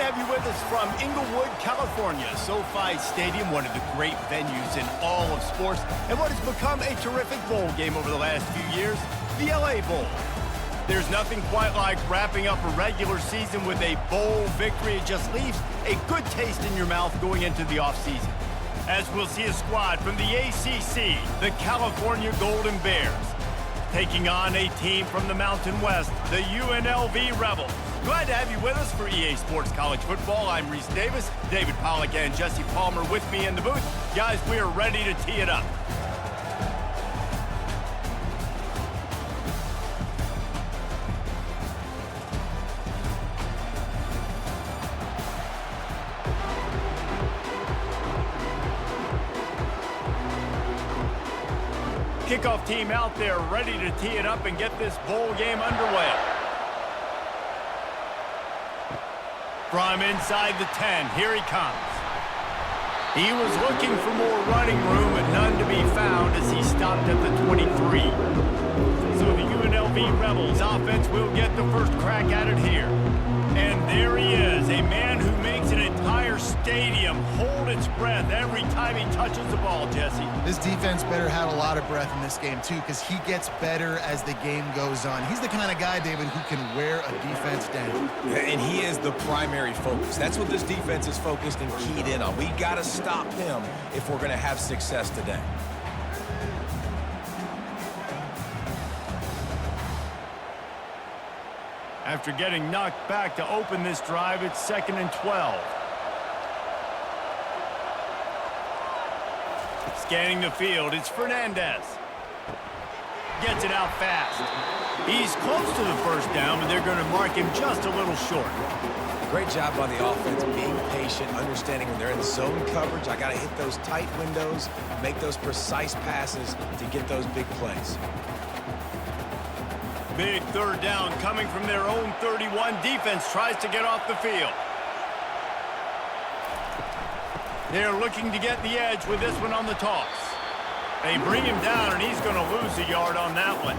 to have you with us from Inglewood, California. SoFi Stadium, one of the great venues in all of sports, and what has become a terrific bowl game over the last few years, the LA Bowl. There's nothing quite like wrapping up a regular season with a bowl victory. It just leaves a good taste in your mouth going into the offseason. As we'll see a squad from the ACC, the California Golden Bears, taking on a team from the Mountain West, the UNLV Rebels. Glad to have you with us for EA Sports College Football. I'm Reese Davis, David Pollack and Jesse Palmer with me in the booth. Guys, we are ready to tee it up. Kickoff team out there ready to tee it up and get this bowl game underway. From inside the 10, here he comes. He was looking for more running room, but none to be found as he stopped at the 23. So the UNLV Rebels offense will get the first crack at it here. And there he is, a man who makes an entire stadium hold its breath every time he touches the ball, Jesse. This defense better have a lot of breath in this game, too, because he gets better as the game goes on. He's the kind of guy, David, who can wear a defense down. And he is the primary focus. That's what this defense is focused and keyed in on. We got to stop him if we're going to have success today. After getting knocked back to open this drive, it's 2nd and 12. Scanning the field, it's Fernandez. Gets it out fast. He's close to the first down, but they're going to mark him just a little short. Great job by the offense, being patient, understanding when they're in zone coverage, I got to hit those tight windows, make those precise passes to get those big plays. Big third down coming from their own 31. Defense tries to get off the field. They're looking to get the edge with this one on the toss. They bring him down, and he's going to lose a yard on that one.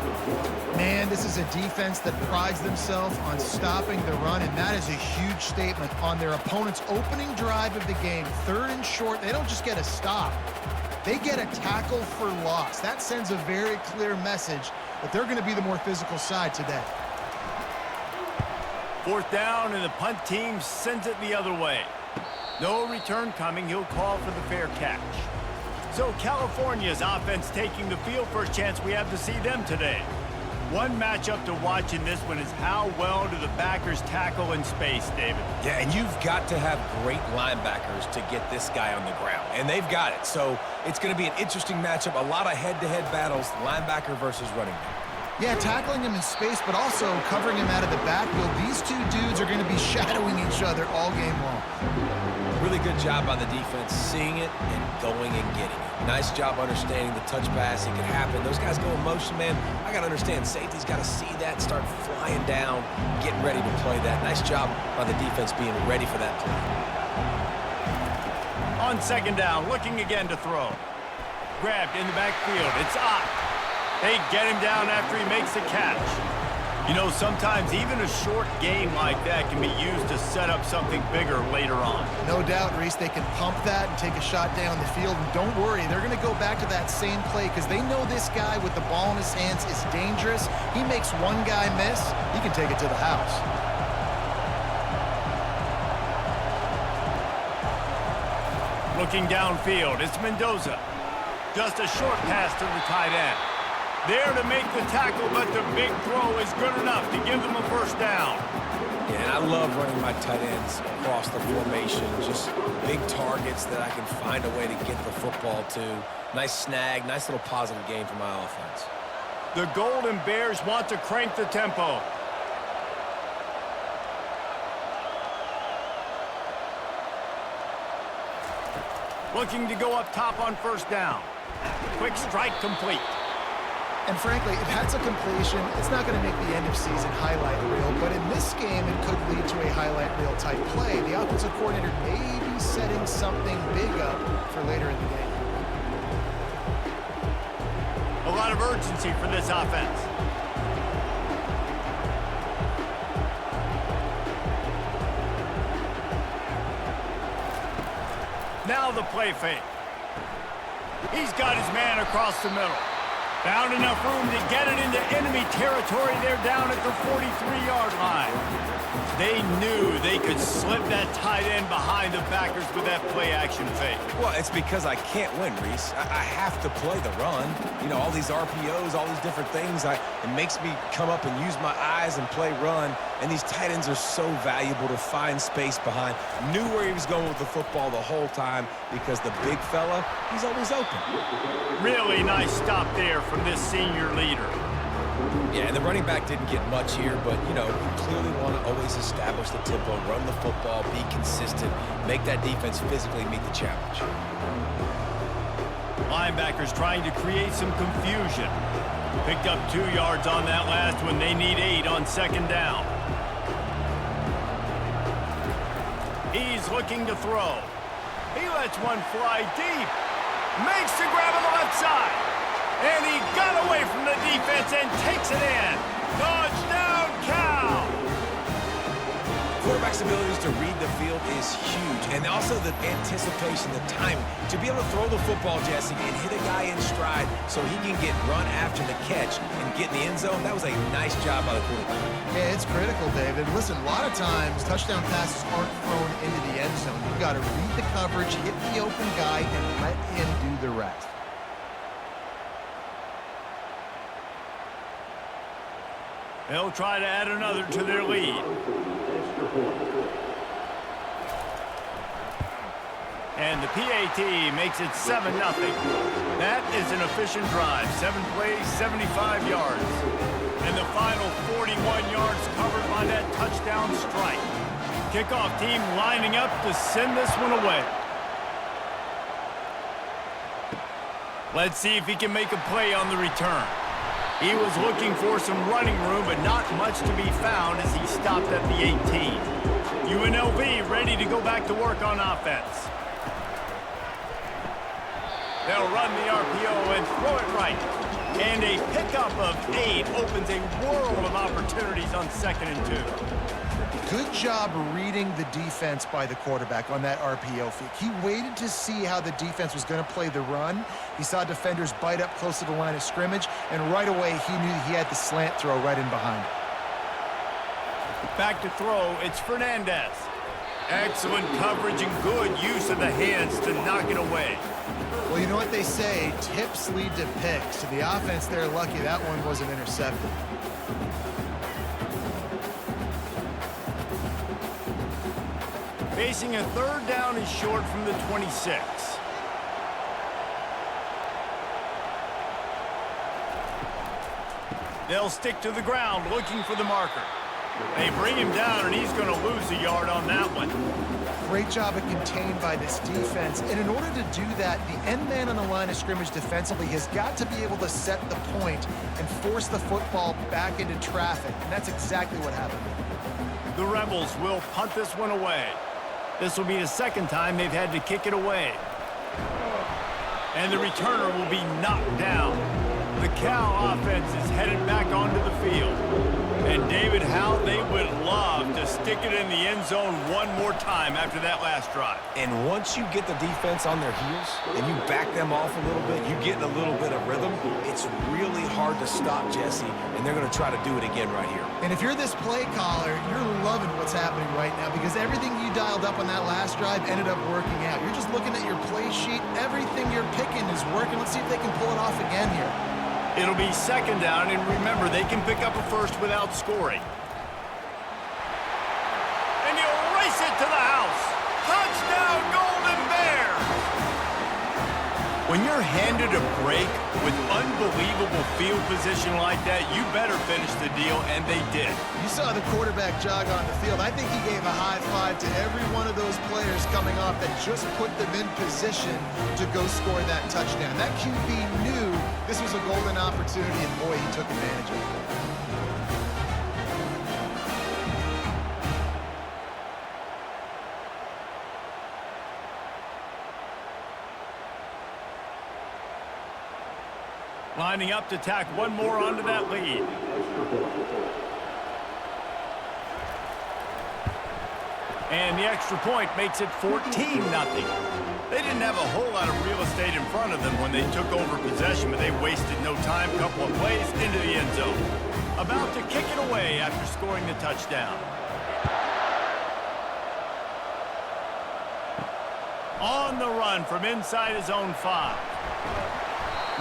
Man, this is a defense that prides themselves on stopping the run, and that is a huge statement on their opponent's opening drive of the game. 3rd and short, they don't just get a stop. They get a tackle for loss. That sends a very clear message that they're going to be the more physical side today. 4th down, and the punt team sends it the other way. No return coming. He'll call for the fair catch. So California's offense taking the field. First chance we have to see them today. One matchup to watch in this one is how well do the backers tackle in space, David? Yeah, and you've got to have great linebackers to get this guy on the ground, and they've got it. So it's going to be an interesting matchup, a lot of head-to-head battles, linebacker versus running back. Yeah, tackling him in space, but also covering him out of the backfield. These two dudes are going to be shadowing each other all game long. Really good job by the defense, seeing it and going and getting it. Nice job understanding the touch pass. It can happen. Those guys go in motion, man. I got to understand, safety's got to see that, start flying down, getting ready to play that. Nice job by the defense being ready for that play. On 2nd down, looking again to throw. Grabbed in the backfield. It's Ott. They get him down after he makes the catch. You know, sometimes even a short game like that can be used to set up something bigger later on. No doubt, Reese, they can pump that and take a shot down the field. And don't worry, they're going to go back to that same play because they know this guy with the ball in his hands is dangerous. He makes one guy miss, he can take it to the house. Looking downfield, it's Mendoza. Just a short pass to the tight end. There to make the tackle, but the big throw is good enough to give them a first down. Yeah, and I love running my tight ends across the formation. Just big targets that I can find a way to get the football to. Nice snag, nice little positive game for my offense. The Golden Bears want to crank the tempo. Looking to go up top on 1st down. Quick strike complete. And frankly, if that's a completion, it's not going to make the end-of-season highlight reel, but in this game, it could lead to a highlight reel type play. The offensive coordinator may be setting something big up for later in the game. A lot of urgency for this offense. the play fake. He's got his man across the middle. Found enough room to get it into enemy territory. They're down at the 43-yard line. They knew they could slip that tight end behind the backers with that play-action fake. Well, it's because I can't win, Reese. I have to play the run. You know, all these RPOs, all these different things, it makes me come up and use my eyes and play run. And these tight ends are so valuable to find space behind. Knew where he was going with the football the whole time because the big fella, he's always open. Really nice stop there from this senior leader. Yeah, and the running back didn't get much here, but, you know, you clearly want to always establish the tempo, run the football, be consistent, make that defense physically meet the challenge. Linebackers trying to create some confusion. Picked up 2 yards on that last one. They need 8 on second down. He's looking to throw. He lets one fly deep. Makes the grab on the left side. And he got away from the defense and takes it in. Touchdown, Cal! Quarterback's abilities to read the field is huge. And also the anticipation, the timing. To be able to throw the football, Jesse, and hit a guy in stride so he can get run after the catch and get in the end zone, that was a nice job by the quarterback. Yeah, it's critical, David. Listen, a lot of times, touchdown passes aren't thrown into the end zone. You've got to read the coverage, hit the open guy, and let him do the rest. They'll try to add another to their lead. And the PAT makes it 7-0. That is an efficient drive. 7 plays, 75 yards. And the final 41 yards covered by that touchdown strike. Kickoff team lining up to send this one away. Let's see if he can make a play on the return. He was looking for some running room, but not much to be found as he stopped at the 18. UNLV ready to go back to work on offense. They'll run the RPO and throw it right. And a pickup of 8 opens a world of opportunities on 2nd and 2. Good job reading the defense by the quarterback on that RPO fake. He waited to see how the defense was going to play the run. He saw defenders bite up close to the line of scrimmage, and right away he knew he had the slant throw right in behind. Back to throw, it's Fernandez. Excellent coverage and good use of the hands to knock it away. Well, you know what they say, tips lead to picks. To the offense, they're lucky that one wasn't intercepted. Facing a 3rd down is short from the 26. They'll stick to the ground looking for the marker. They bring him down, and he's going to lose a yard on that one. Great job of contained by this defense. And in order to do that, the end man on the line of scrimmage defensively has got to be able to set the point and force the football back into traffic. And that's exactly what happened. The Rebels will punt this one away. This will be the 2nd time they've had to kick it away. And the returner will be knocked down. The Cal offense is headed back onto the field. And David, how they would love to stick it in the end zone one more time after that last drive. And once you get the defense on their heels and you back them off a little bit, you get in a little bit of rhythm, it's really hard to stop Jesse, and they're going to try to do it again right here. And if you're this play caller, you're loving what's happening right now because everything you dialed up on that last drive ended up working out. You're just looking at your play sheet. Everything you're picking is working. Let's see if they can pull it off again here. It'll be 2nd down, and remember, they can pick up a first without scoring. And you'll race it to the house. Touchdown, Golden Bears! When you're handed a break with unbelievable field position like that, you better finish the deal, and they did. You saw the quarterback jog on the field. I think he gave a high five to every one of those players coming off that just put them in position to go score that touchdown. That QB knew this was a golden opportunity, and boy, he took advantage of it. Lining up to tack one more onto that lead. And the extra point makes it 14-0. They didn't have a whole lot of real estate in front of them when they took over possession, but they wasted no time. Couple of plays into the end zone. About to kick it away after scoring the touchdown. On the run from inside his own 5.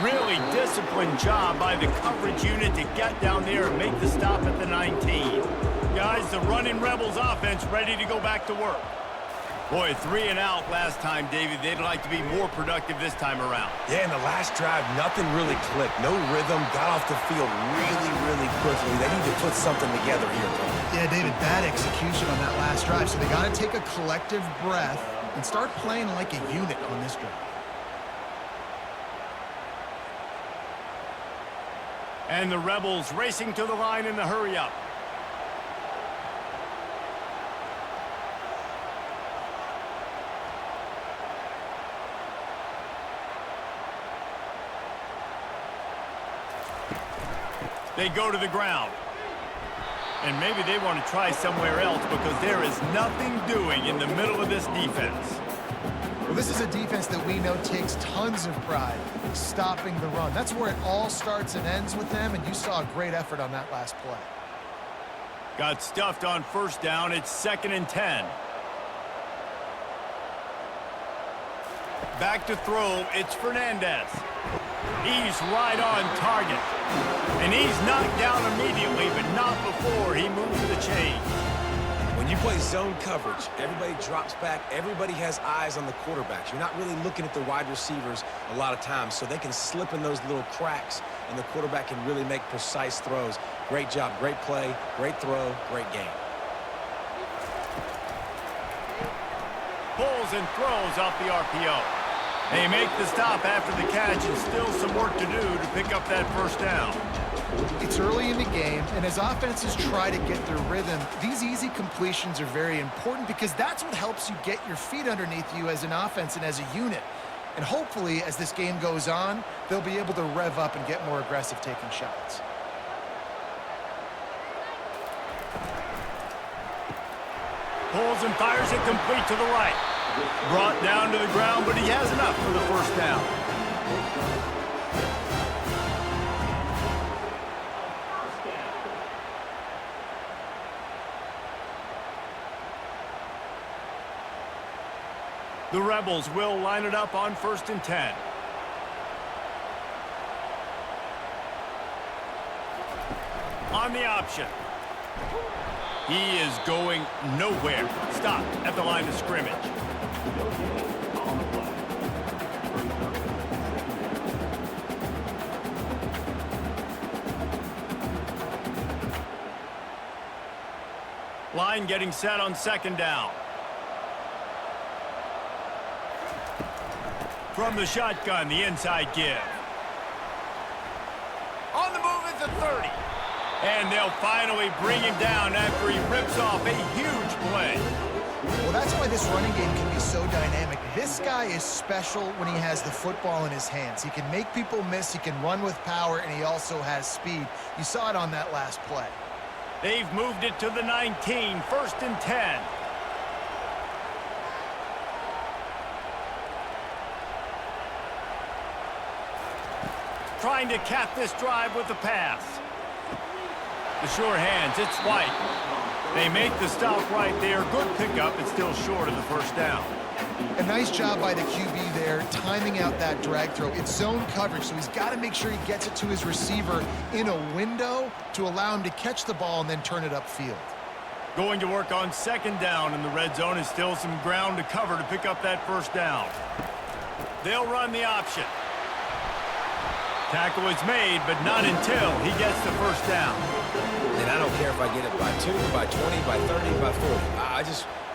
Really disciplined job by the coverage unit to get down there and make the stop at the 19. Guys, the running Rebels offense ready to go back to work. Boy, 3 and out last time, David. They'd like to be more productive this time around. Yeah, in the last drive, nothing really clicked. No rhythm, got off the field really quickly. They need to put something together here, Tony. Yeah, David, bad execution on that last drive, so they got to take a collective breath and start playing like a unit on this drive. And the Rebels racing to the line in the hurry-up. They go to the ground. And maybe they want to try somewhere else because there is nothing doing in the middle of this defense. Well, this is a defense that we know takes tons of pride stopping the run. That's where it all starts and ends with them, and you saw a great effort on that last play. Got stuffed on first down. It's 2nd and 10. Back to throw. It's Fernandez. He's right on target. And he's knocked down immediately, but not before he moves the chain. When you play zone coverage, everybody drops back. Everybody has eyes on the quarterbacks. You're not really looking at the wide receivers a lot of times, so they can slip in those little cracks, and the quarterback can really make precise throws. Great job, great play, great throw, great game. Pulls and throws off the RPO. They make the stop after the catch, and still some work to do to pick up that first down. It's early in the game, and as offenses try to get their rhythm, these easy completions are very important because that's what helps you get your feet underneath you as an offense and as a unit. And hopefully, as this game goes on, they'll be able to rev up and get more aggressive taking shots. Pulls and fires it complete to the right. Brought down to the ground, but he has enough for the first down. The Rebels will line it up on 1st and 10. On the option. He is going nowhere. Stopped at the line of scrimmage. Line getting set on 2nd down. From the shotgun, the inside give. On the move at the 30. And they'll finally bring him down after he rips off a huge play. Well, that's why this running game can be so dynamic. This guy is special when he has the football in his hands. He can make people miss, he can run with power, and he also has speed. You saw it on that last play. They've moved it to the 19, 1st and 10. Trying to cap this drive with a pass. The sure hands, it's White. They make the stop right there. Good pickup, it's still short of the first down. A nice job by the QB there, timing out that drag throw. It's zone coverage, so he's got to make sure he gets it to his receiver in a window to allow him to catch the ball and then turn it upfield. Going to work on 2nd down in the red zone is still some ground to cover to pick up that first down. They'll run the option. Tackle is made, but not until he gets the first down. And I don't care if I get it by 2, by 20, by 30, by 40.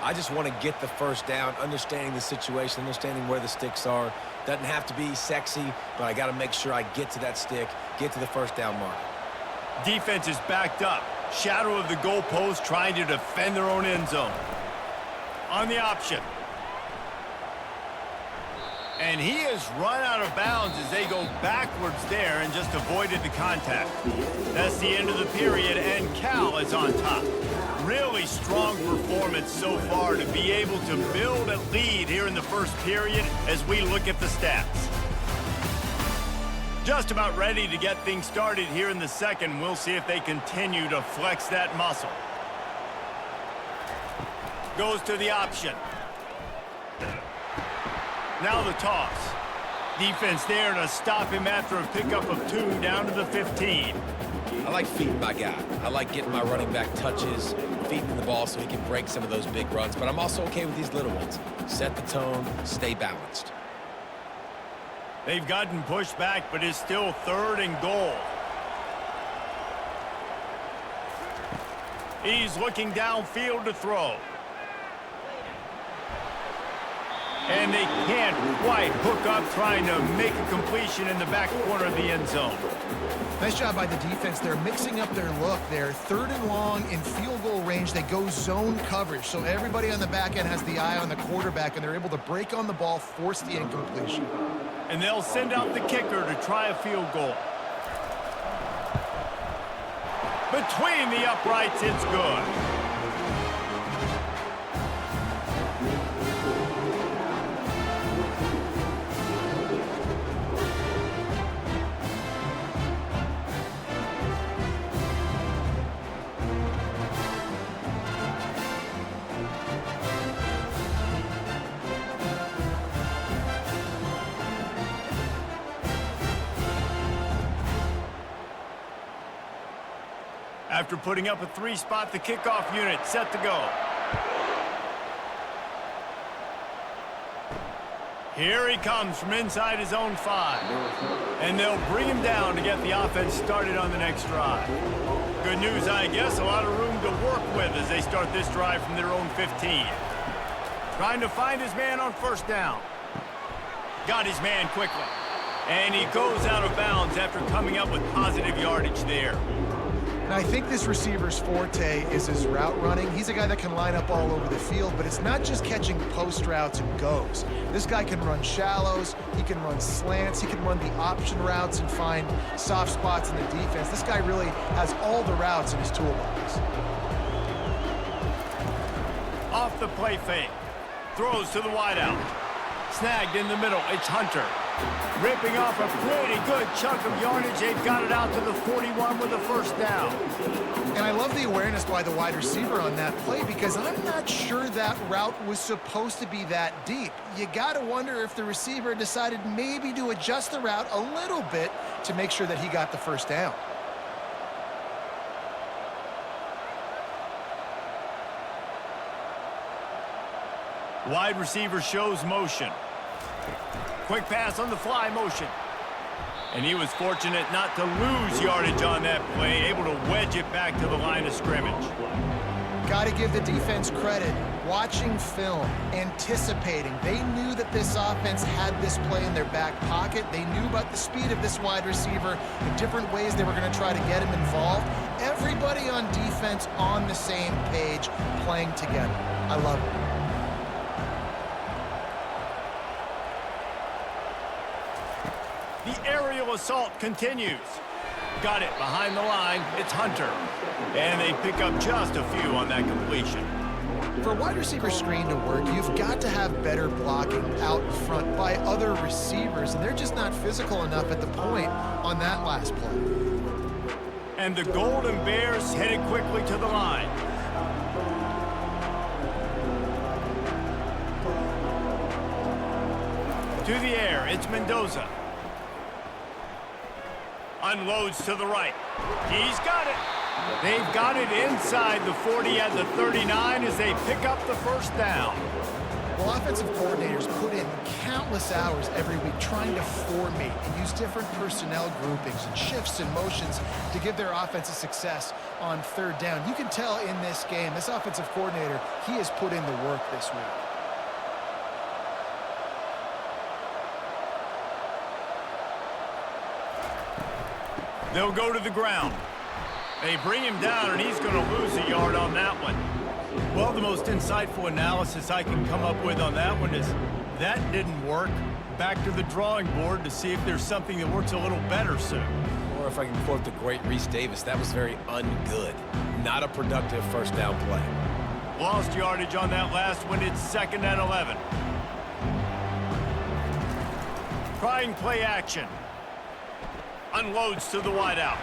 I just want to get the first down, understanding the situation, understanding where the sticks are. Doesn't have to be sexy, but I got to make sure I get to that stick, get to the first down mark. Defense is backed up. Shadow of the goalpost, trying to defend their own end zone. On the option. And he has run out of bounds as they go backwards there and just avoided the contact. That's the end of the period, and Cal is on top. Really strong performance so far to be able to build a lead here in the first period as we look at the stats. Just about ready to get things started here in the second. We'll see if they continue to flex that muscle. Goes to the option. Now the toss. Defense there to stop him after a pickup of 2 down to the 15. I like feeding my guy. I like getting my running back touches, feeding the ball so he can break some of those big runs, but I'm also okay with these little ones. Set the tone, stay balanced. They've gotten pushed back, but it's still 3rd and goal. He's looking downfield to throw. And they can't quite hook up trying to make a completion in the back corner of the end zone. Nice job by the defense. They're mixing up their look. They're 3rd and long in field goal range. They go zone coverage, so everybody on the back end has the eye on the quarterback, and they're able to break on the ball, force the incompletion. And they'll send out the kicker to try a field goal. Between the uprights, it's good. After putting up a 3-spot, the kickoff unit set to go. Here he comes from inside his own 5. And they'll bring him down to get the offense started on the next drive. Good news, I guess, a lot of room to work with as they start this drive from their own 15. Trying to find his man on 1st down. Got his man quickly. And he goes out of bounds after coming up with positive yardage there. And I think this receiver's forte is his route running. He's a guy that can line up all over the field, but it's not just catching post routes and goes. This guy can run shallows, he can run slants, he can run the option routes and find soft spots in the defense. This guy really has all the routes in his toolbox. Off the play fake. Throws to the wideout. Snagged in the middle. It's Hunter. Ripping off a pretty good chunk of yardage. They've got it out to the 41 with a 1st down. And I love the awareness by the wide receiver on that play because I'm not sure that route was supposed to be that deep. You got to wonder if the receiver decided maybe to adjust the route a little bit to make sure that he got the 1st down. Wide receiver shows motion. Quick pass on the fly motion. And he was fortunate not to lose yardage on that play, able to wedge it back to the line of scrimmage. Got to give the defense credit. Watching film, anticipating. They knew that this offense had this play in their back pocket. They knew about the speed of this wide receiver, the different ways they were going to try to get him involved. Everybody on defense on the same page, playing together. I love it. The aerial assault continues. Got it behind the line. It's Hunter. And they pick up just a few on that completion. For a wide receiver screen to work, you've got to have better blocking out front by other receivers, and they're just not physical enough at the point on that last play. And the Golden Bears headed quickly to the line. To the air, it's Mendoza. Unloads to the right. He's got it. They've got it inside the 40 at the 39 as they pick up the 1st down. Well, offensive coordinators put in countless hours every week trying to formate and use different personnel groupings and shifts and motions to give their offense a success on 3rd down. You can tell in this game, this offensive coordinator, he has put in the work this week. They'll go to the ground. They bring him down, and he's going to lose a yard on that one. Well, the most insightful analysis I can come up with on that one is that didn't work. back to the drawing board to see if there's something that works a little better soon. Or if I can quote the great Reese Davis, that was very ungood. Not a productive first down play. Lost yardage on that last one. It's 2nd and 11. Trying play action. Unloads to the wideout.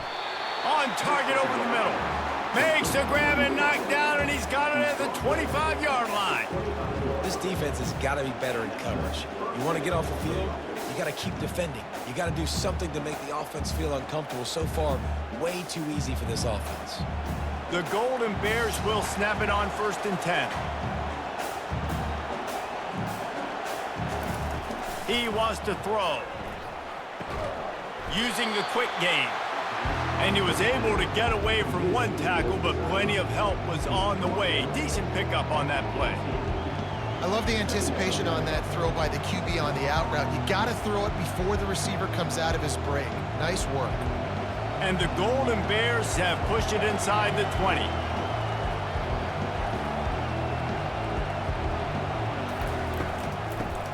On target over the middle. Makes the grab and knocked down, and he's got it at the 25-yard line. This defense has got to be better in coverage. You want to get off the field, you got to keep defending. You got to do something to make the offense feel uncomfortable. So far, way too easy for this offense. The Golden Bears will snap it on 1st and 10. He wants to throw. Using the quick game. And he was able to get away from one tackle, but plenty of help was on the way. Decent pickup on that play. I love the anticipation on that throw by the QB on the out route. You got to throw it before the receiver comes out of his break. Nice work. And the Golden Bears have pushed it inside the 20.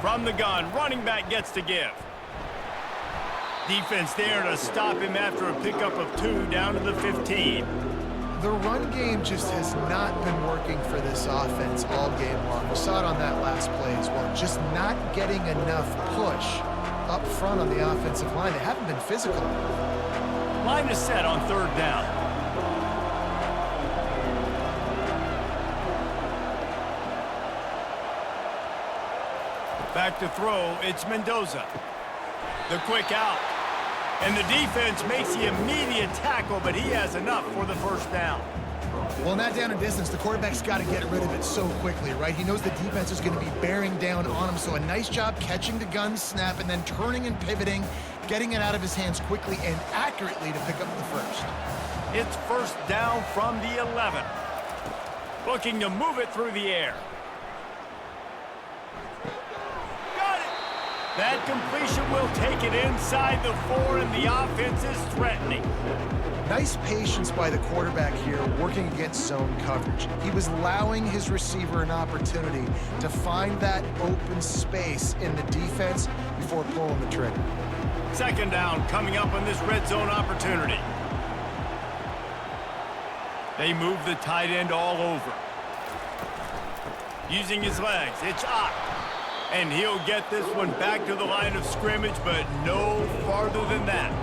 From the gun, running back gets to give. Defense there to stop him after a pickup of 2 down to the 15. The run game just has not been working for this offense all game long. We saw it on that last play as well. Just not getting enough push up front on the offensive line. They haven't been physical. Line is set on 3rd down. Back to throw, it's Mendoza. The quick out. And the defense makes the immediate tackle, but he has enough for the 1st down. Well, in that down and distance, the quarterback's got to get rid of it so quickly, right? He knows the defense is going to be bearing down on him, so a nice job catching the gun snap and then turning and pivoting, getting it out of his hands quickly and accurately to pick up the 1st. It's 1st down from the 11. Looking to move it through the air. That completion will take it inside the 4, and the offense is threatening. Nice patience by the quarterback here, working against zone coverage. He was allowing his receiver an opportunity to find that open space in the defense before pulling the trigger. 2nd down coming up on this red zone opportunity. They move the tight end all over. Using his legs, it's Ott. And he'll get this one back to the line of scrimmage, but no farther than that.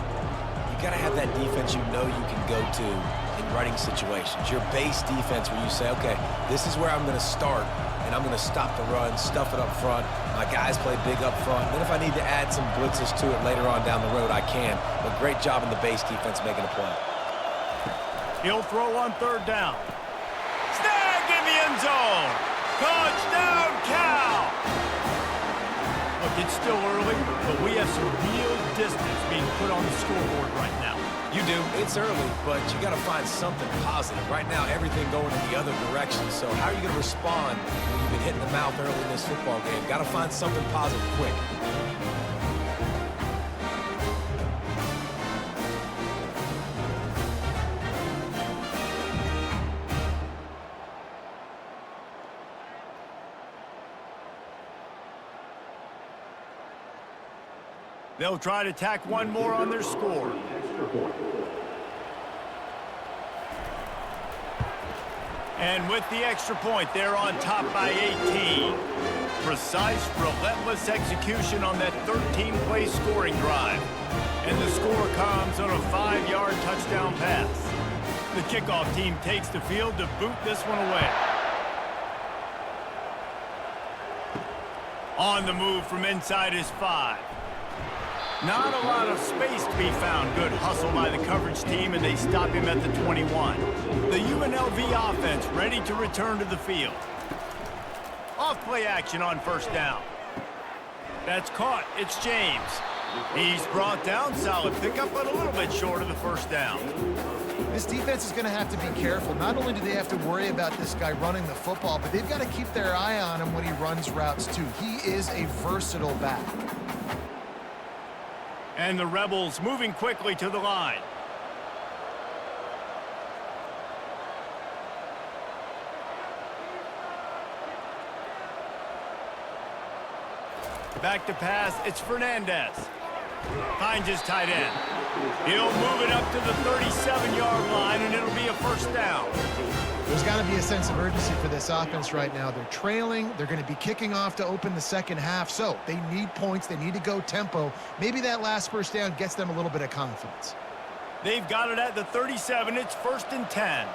You got to have that defense you know you can go to in running situations. Your base defense where you say, okay, this is where I'm going to start, and I'm going to stop the run, stuff it up front. My guys play big up front. Then if I need to add some blitzes to it later on down the road, I can. But great job in the base defense making a play. He'll throw on 3rd down. Snagged in the end zone. Touchdown, Cal! Look, it's still early, but we have some real distance being put on the scoreboard right now. You do. It's early, but you got to find something positive. Right now, everything going in the other direction. So how are you going to respond when you've been hitting the mouth early in this football game? Got to find something positive quick. They'll try to tack one more on their score. And with the extra point, they're on top by 18. Precise, relentless execution on that 13-play scoring drive. And the score comes on a 5-yard touchdown pass. The kickoff team takes the field to boot this one away. On the move from inside his 5. Not a lot of space to be found. Good hustle by the coverage team, and they stop him at the 21. The UNLV offense ready to return to the field. Off play action on 1st down. That's caught. It's James. He's brought down. Solid pickup, but a little bit short of the 1st down. This defense is going to have to be careful. Not only do they have to worry about this guy running the football, but they've got to keep their eye on him when he runs routes too. He is a versatile back. And the Rebels moving quickly to the line. Back to pass, it's Fernandez. Finds his tight end. He'll move it up to the 37-yard line, and it'll be a first down. There's got to be a sense of urgency for this offense right now. They're trailing. They're going to be kicking off to open the second half, so they need points. They need to go tempo. Maybe that last first down gets them a little bit of confidence. They've got it at the 37. It's 1st and 10.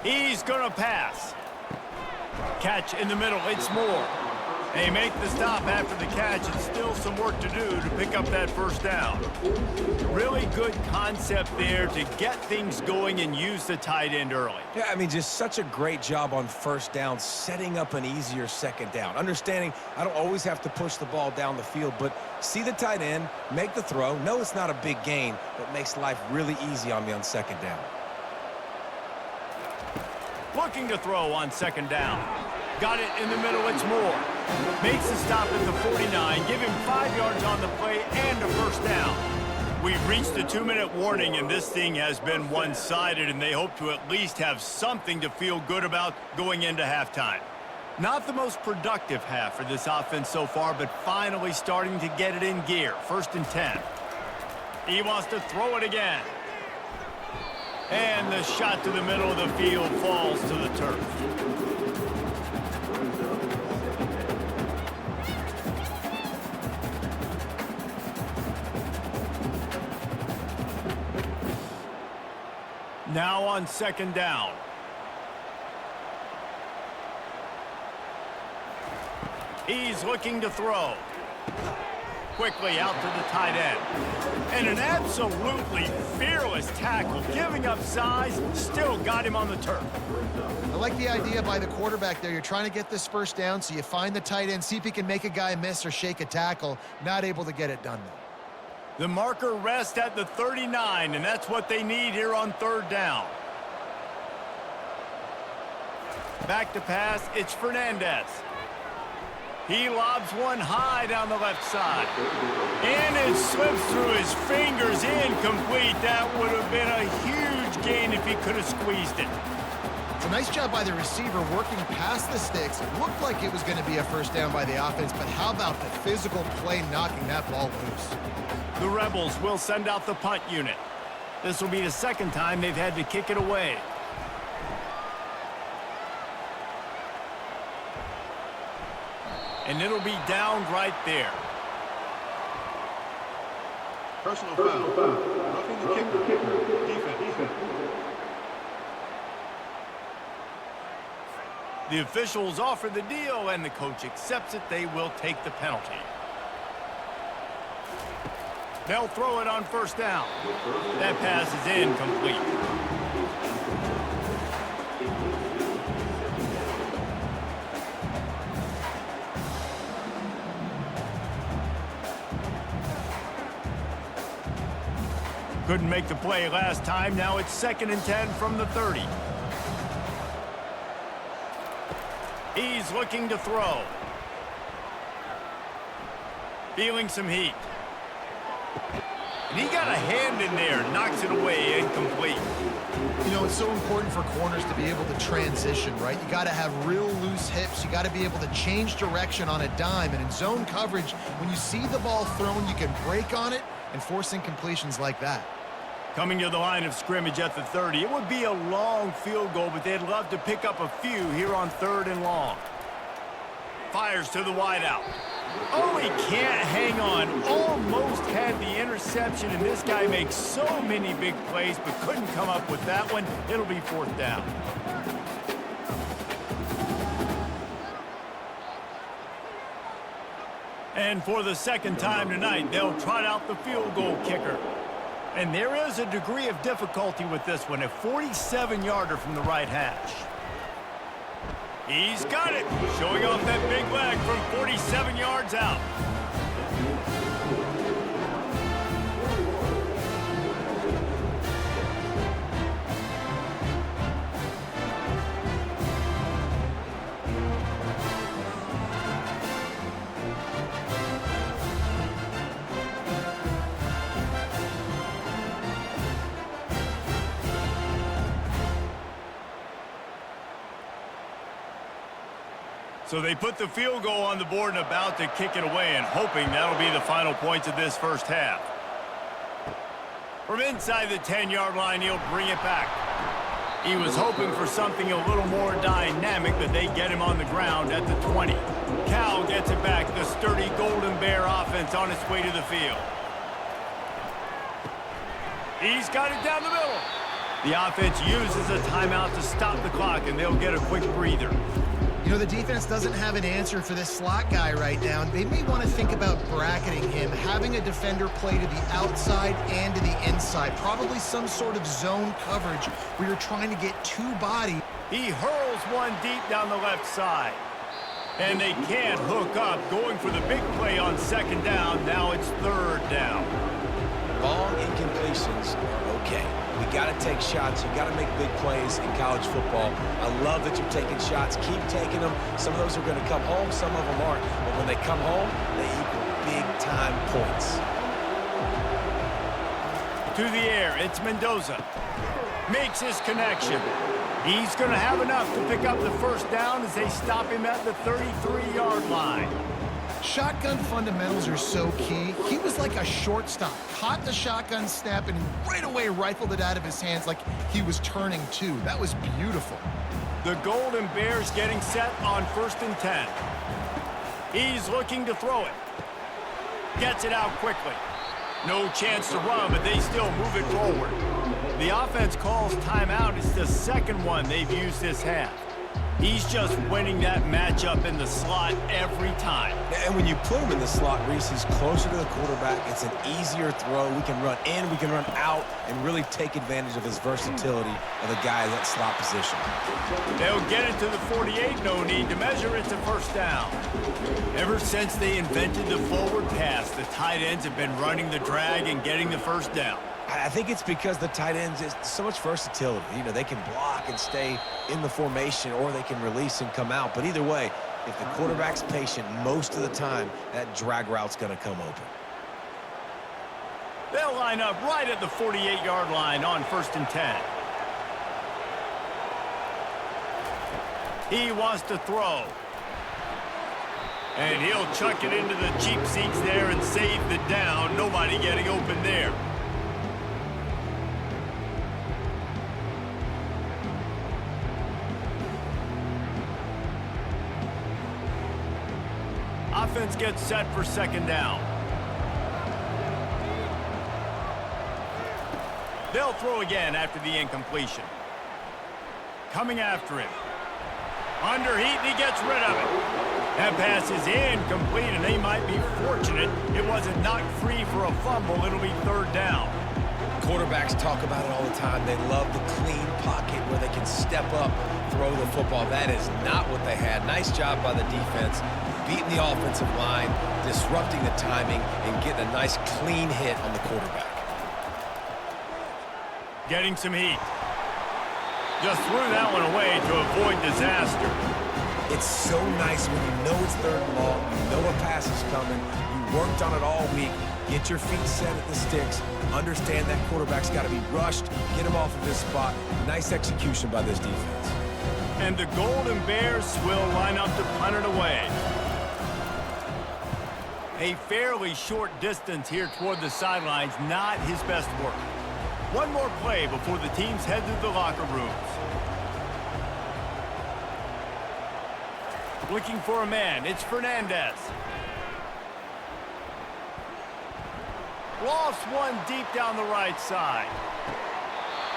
He's going to pass. Catch in the middle. It's Moore. They make the stop after the catch, and still some work to do to pick up that first down. Really good concept there to get things going and use the tight end early. Yeah, I mean, just such a great job on first down, setting up an easier second down. Understanding I don't always have to push the ball down the field, but see the tight end, make the throw. No, it's not a big gain, but makes life really easy on me on second down. Looking to throw on second down. Got it in the middle, it's Moore. Makes the stop at the 49, give him 5 yards on the play and a first down. We've reached the 2-minute warning, and this thing has been one-sided, and they hope to at least have something to feel good about going into halftime. Not the most productive half for this offense so far, but finally starting to get it in gear. 1st and 10. He wants to throw it again. And the shot to the middle of the field falls to the turf. Now on second down. He's looking to throw. Quickly out to the tight end. And an absolutely fearless tackle, giving up size, still got him on the turf. I like the idea by the quarterback there. You're trying to get this first down, so you find the tight end, see if he can make a guy miss or shake a tackle. Not able to get it done though. The marker rests at the 39, and that's what they need here on third down. Back to pass, it's Fernandez. He lobs one high down the left side. And it slips through his fingers, incomplete. That would have been a huge gain if he could have squeezed it. It's a nice job by the receiver working past the sticks. It looked like it was going to be a first down by the offense, but how about the physical play knocking that ball loose? The Rebels will send out the punt unit. This will be the second time they've had to kick it away. And it'll be down right there. Personal foul. Roughing the kicker. Defense. The officials offer the deal, and the coach accepts it. They will take the penalty. They'll throw it on first down. That pass is incomplete. Couldn't make the play last time. Now it's 2nd and 10 from the 30. He's looking to throw. Feeling some heat. And he got a hand in there, knocks it away, incomplete. You know, it's so important for corners to be able to transition, right? You got to have real loose hips. You got to be able to change direction on a dime. And in zone coverage, when you see the ball thrown, you can break on it and force incompletions like that. Coming to the line of scrimmage at the 30. It would be a long field goal, but they'd love to pick up a few here on 3rd and long. Fires to the wideout. Oh, he can't hang on. Almost had the interception, and this guy makes so many big plays, but couldn't come up with that one. It'll be 4th down. And for the second time tonight, they'll trot out the field goal kicker. And there is a degree of difficulty with this one, a 47-yarder from the right hash. He's got it, showing off that big leg from 47 yards out. So they put the field goal on the board and about to kick it away and hoping that'll be the final points of this first half. From inside the 10-yard line, he'll bring it back. He was hoping for something a little more dynamic, but they get him on the ground at the 20. Cal gets it back. The sturdy Golden Bear offense on its way to the field. He's got it down the middle. The offense uses a timeout to stop the clock, and they'll get a quick breather. You know, the defense doesn't have an answer for this slot guy right now. They may want to think about bracketing him, having a defender play to the outside and to the inside. Probably some sort of zone coverage where you're trying to get two bodies. He hurls one deep down the left side. And they can't hook up, going for the big play on second down. Now it's third down. Long incompletions are okay. We got to take shots. You got to make big plays in college football. I love that you're taking shots. Keep taking them. Some of those are going to come home. Some of them aren't. But when they come home, they equal big-time points. To the air, it's Mendoza. Makes his connection. He's going to have enough to pick up the first down as they stop him at the 33-yard line. Shotgun fundamentals are so key. He was like a shortstop. Caught the shotgun snap and right away rifled it out of his hands like he was turning two. That was beautiful. The Golden Bears getting set on 1st and 10. He's looking to throw it. Gets it out quickly. No chance to run, but they still move it forward. The offense calls timeout. It's the second one they've used this half. He's just winning that matchup in the slot every time. And when you put him in the slot, Reese, he's closer to the quarterback. It's an easier throw. We can run in, we can run out, and really take advantage of his versatility of the guy in that slot position. They'll get it to the 48. No need to measure. It's a first down. Ever since they invented the forward pass, the tight ends have been running the drag and getting the first down. I think it's because the tight ends is so much versatility. You know, they can block and stay in the formation, or they can release and come out. But either way, if the quarterback's patient most of the time, that drag route's going to come open. They'll line up right at the 48-yard line on 1st and 10. He wants to throw. And he'll chuck it into the cheap seats there and save the down. Nobody getting open there. Offense gets set for second down. They'll throw again after the incompletion. Coming after him. Under heat, and he gets rid of it. That pass is incomplete, and they might be fortunate it wasn't knocked free for a fumble. It'll be third down. Quarterbacks talk about it all the time. They love the clean pocket where they can step up, throw the football. That is not what they had. Nice job by the defense, beating the offensive line, disrupting the timing, and getting a nice clean hit on the quarterback. Getting some heat. Just threw that one away to avoid disaster. It's so nice when you know it's third and long, you know a pass is coming, you worked on it all week, get your feet set at the sticks, understand that quarterback's got to be rushed, get him off of this spot. Nice execution by this defense. And the Golden Bears will line up to punt it away. A fairly short distance here toward the sidelines, not his best work. One more play before the teams head to the locker rooms. Looking for a man, it's Fernandez. Lost one deep down the right side.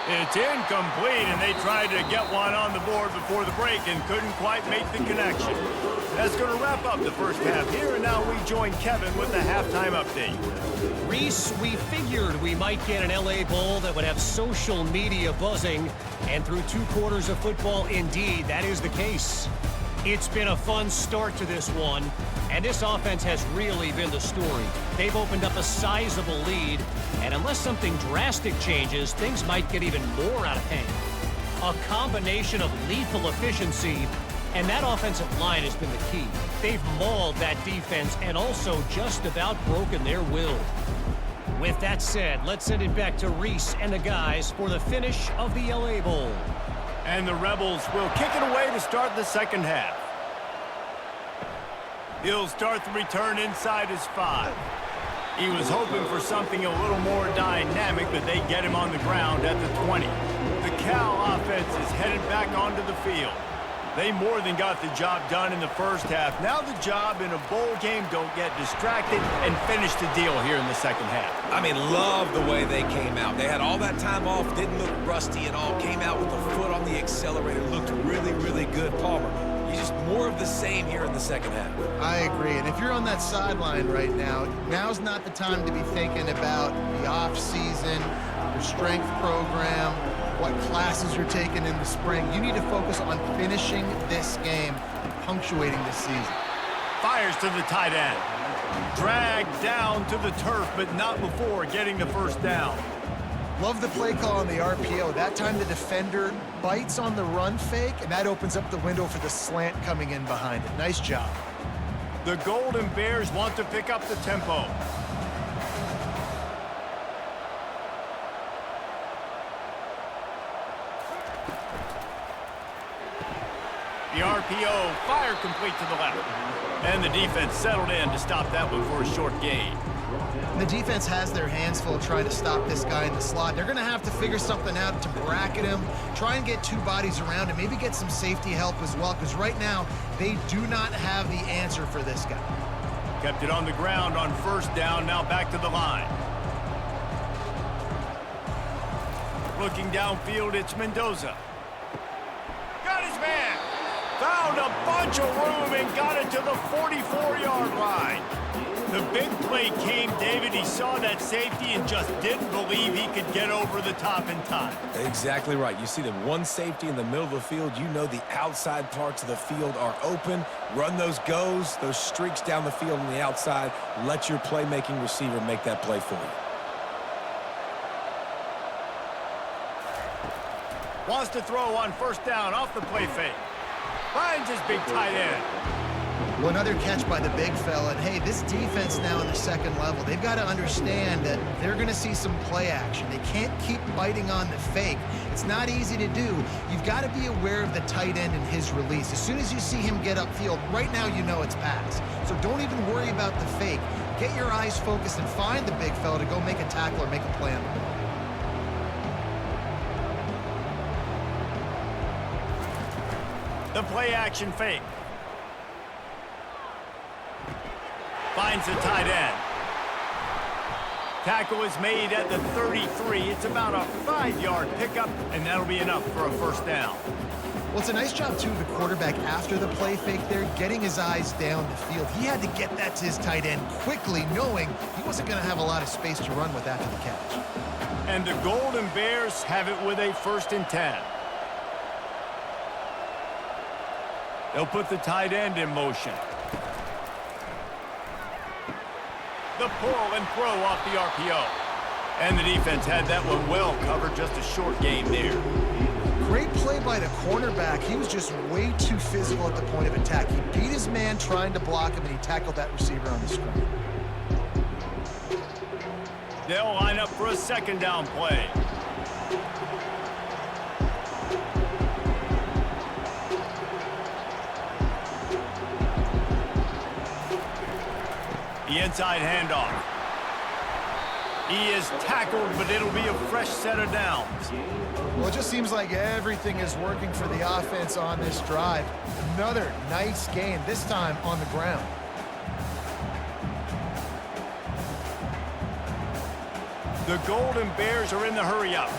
It's incomplete, and they tried to get one on the board before the break and couldn't quite make the connection. That's going to wrap up the first half here, and now we join Kevin with the halftime update. Reese, we figured we might get an LA Bowl that would have social media buzzing, and through 2 quarters of football, indeed, that is the case. It's been a fun start to this one, and this offense has really been the story. They've opened up a sizable lead, and unless something drastic changes, things might get even more out of hand. A combination of lethal efficiency, and that offensive line has been the key. They've mauled that defense and also just about broken their will. With that said, let's send it back to Reese and the guys for the finish of the LA Bowl. And the Rebels will kick it away to start the second half. He'll start the return inside his 5. He was hoping for something a little more dynamic, but they get him on the ground at the 20. The Cal offense is headed back onto the field. They more than got the job done in the first half. Now the job in a bowl game, don't get distracted and finish the deal here in the second half. I mean, love the way they came out. They had all that time off, didn't look rusty at all, came out with the foot on the accelerator, looked really, really good. Palmer, you just more of the same here in the second half. I agree, and if you're on that sideline right now, now's not the time to be thinking about the off-season, your strength program, what classes you're taking in the spring. You need to focus on finishing this game, punctuating this season. Fires to the tight end. Dragged down to the turf, but not before getting the first down. Love the play call on the RPO. That time the defender bites on the run fake, and that opens up the window for the slant coming in behind it. Nice job. The Golden Bears want to pick up the tempo. The RPO, fire complete to the left. And the defense settled in to stop that one for a short gain. The defense has their hands full trying to stop this guy in the slot. They're going to have to figure something out to bracket him, try and get two bodies around him, maybe get some safety help as well, because right now they do not have the answer for this guy. Kept it on the ground on first down, now back to the line. Looking downfield, it's Mendoza. Got his man. Found a bunch of room and got it to the 44-yard line. The big play came, David. He saw that safety and just didn't believe he could get over the top in time. Exactly right. You see the one safety in the middle of the field. You know the outside parts of the field are open. Run those goes, those streaks down the field on the outside. Let your playmaking receiver make that play for you. Wants to throw on first down off the play fake. Finds his big tight end. Well, another catch by the big fella. And hey, this defense now in the second level, they've got to understand that they're going to see some play action. They can't keep biting on the fake. It's not easy to do. You've got to be aware of the tight end and his release. As soon as you see him get upfield, right now you know it's pass. So don't even worry about the fake. Get your eyes focused and find the big fella to go make a tackle or make a play on the ball. The play action fake. Finds the tight end. Tackle is made at the 33. It's about a 5-yard pickup, and that'll be enough for a first down. Well, it's a nice job, too, of the quarterback after the play fake there, getting his eyes down the field. He had to get that to his tight end quickly, knowing he wasn't going to have a lot of space to run with after the catch. And the Golden Bears have it with a 1st and 10. They'll put the tight end in motion. The pull and throw off the RPO. And the defense had that one well covered, just a short game there. Great play by the cornerback. He was just way too physical at the point of attack. He beat his man trying to block him, and he tackled that receiver on the screen. They'll line up for a second down play. The inside handoff. He is tackled, but it'll be a fresh set of downs. Well, it just seems like everything is working for the offense on this drive. Another nice gain, this time on the ground. The Golden Bears are in the hurry-up.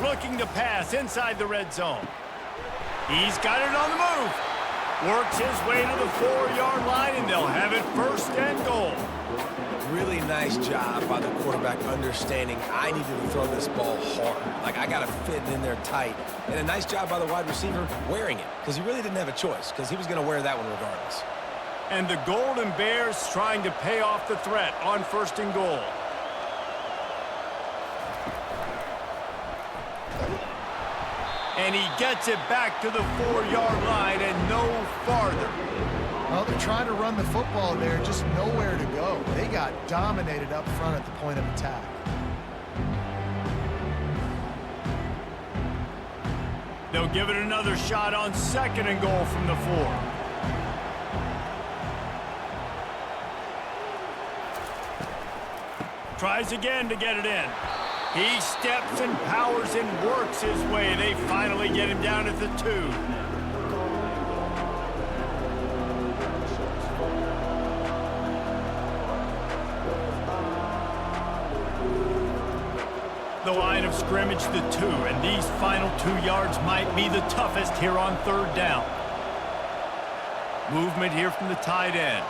Looking to pass inside the red zone. He's got it on the move. Works his way to the 4-yard line, and they'll have it 1st and goal. Really nice job by the quarterback understanding I needed to throw this ball hard. Like, I got to fit in there tight. And a nice job by the wide receiver wearing it, because he really didn't have a choice, because he was going to wear that one regardless. And the Golden Bears trying to pay off the threat on 1st and goal. And he gets it back to the 4-yard line and no farther. Well, they're trying to run the football there, just nowhere to go. They got dominated up front at the point of attack. They'll give it another shot on 2nd and goal from the 4. Tries again to get it in. He steps and powers and works his way. They finally get him down at the 2. The line of scrimmage, the 2, and these final 2 yards might be the toughest here on 3rd down. Movement here from the tight end.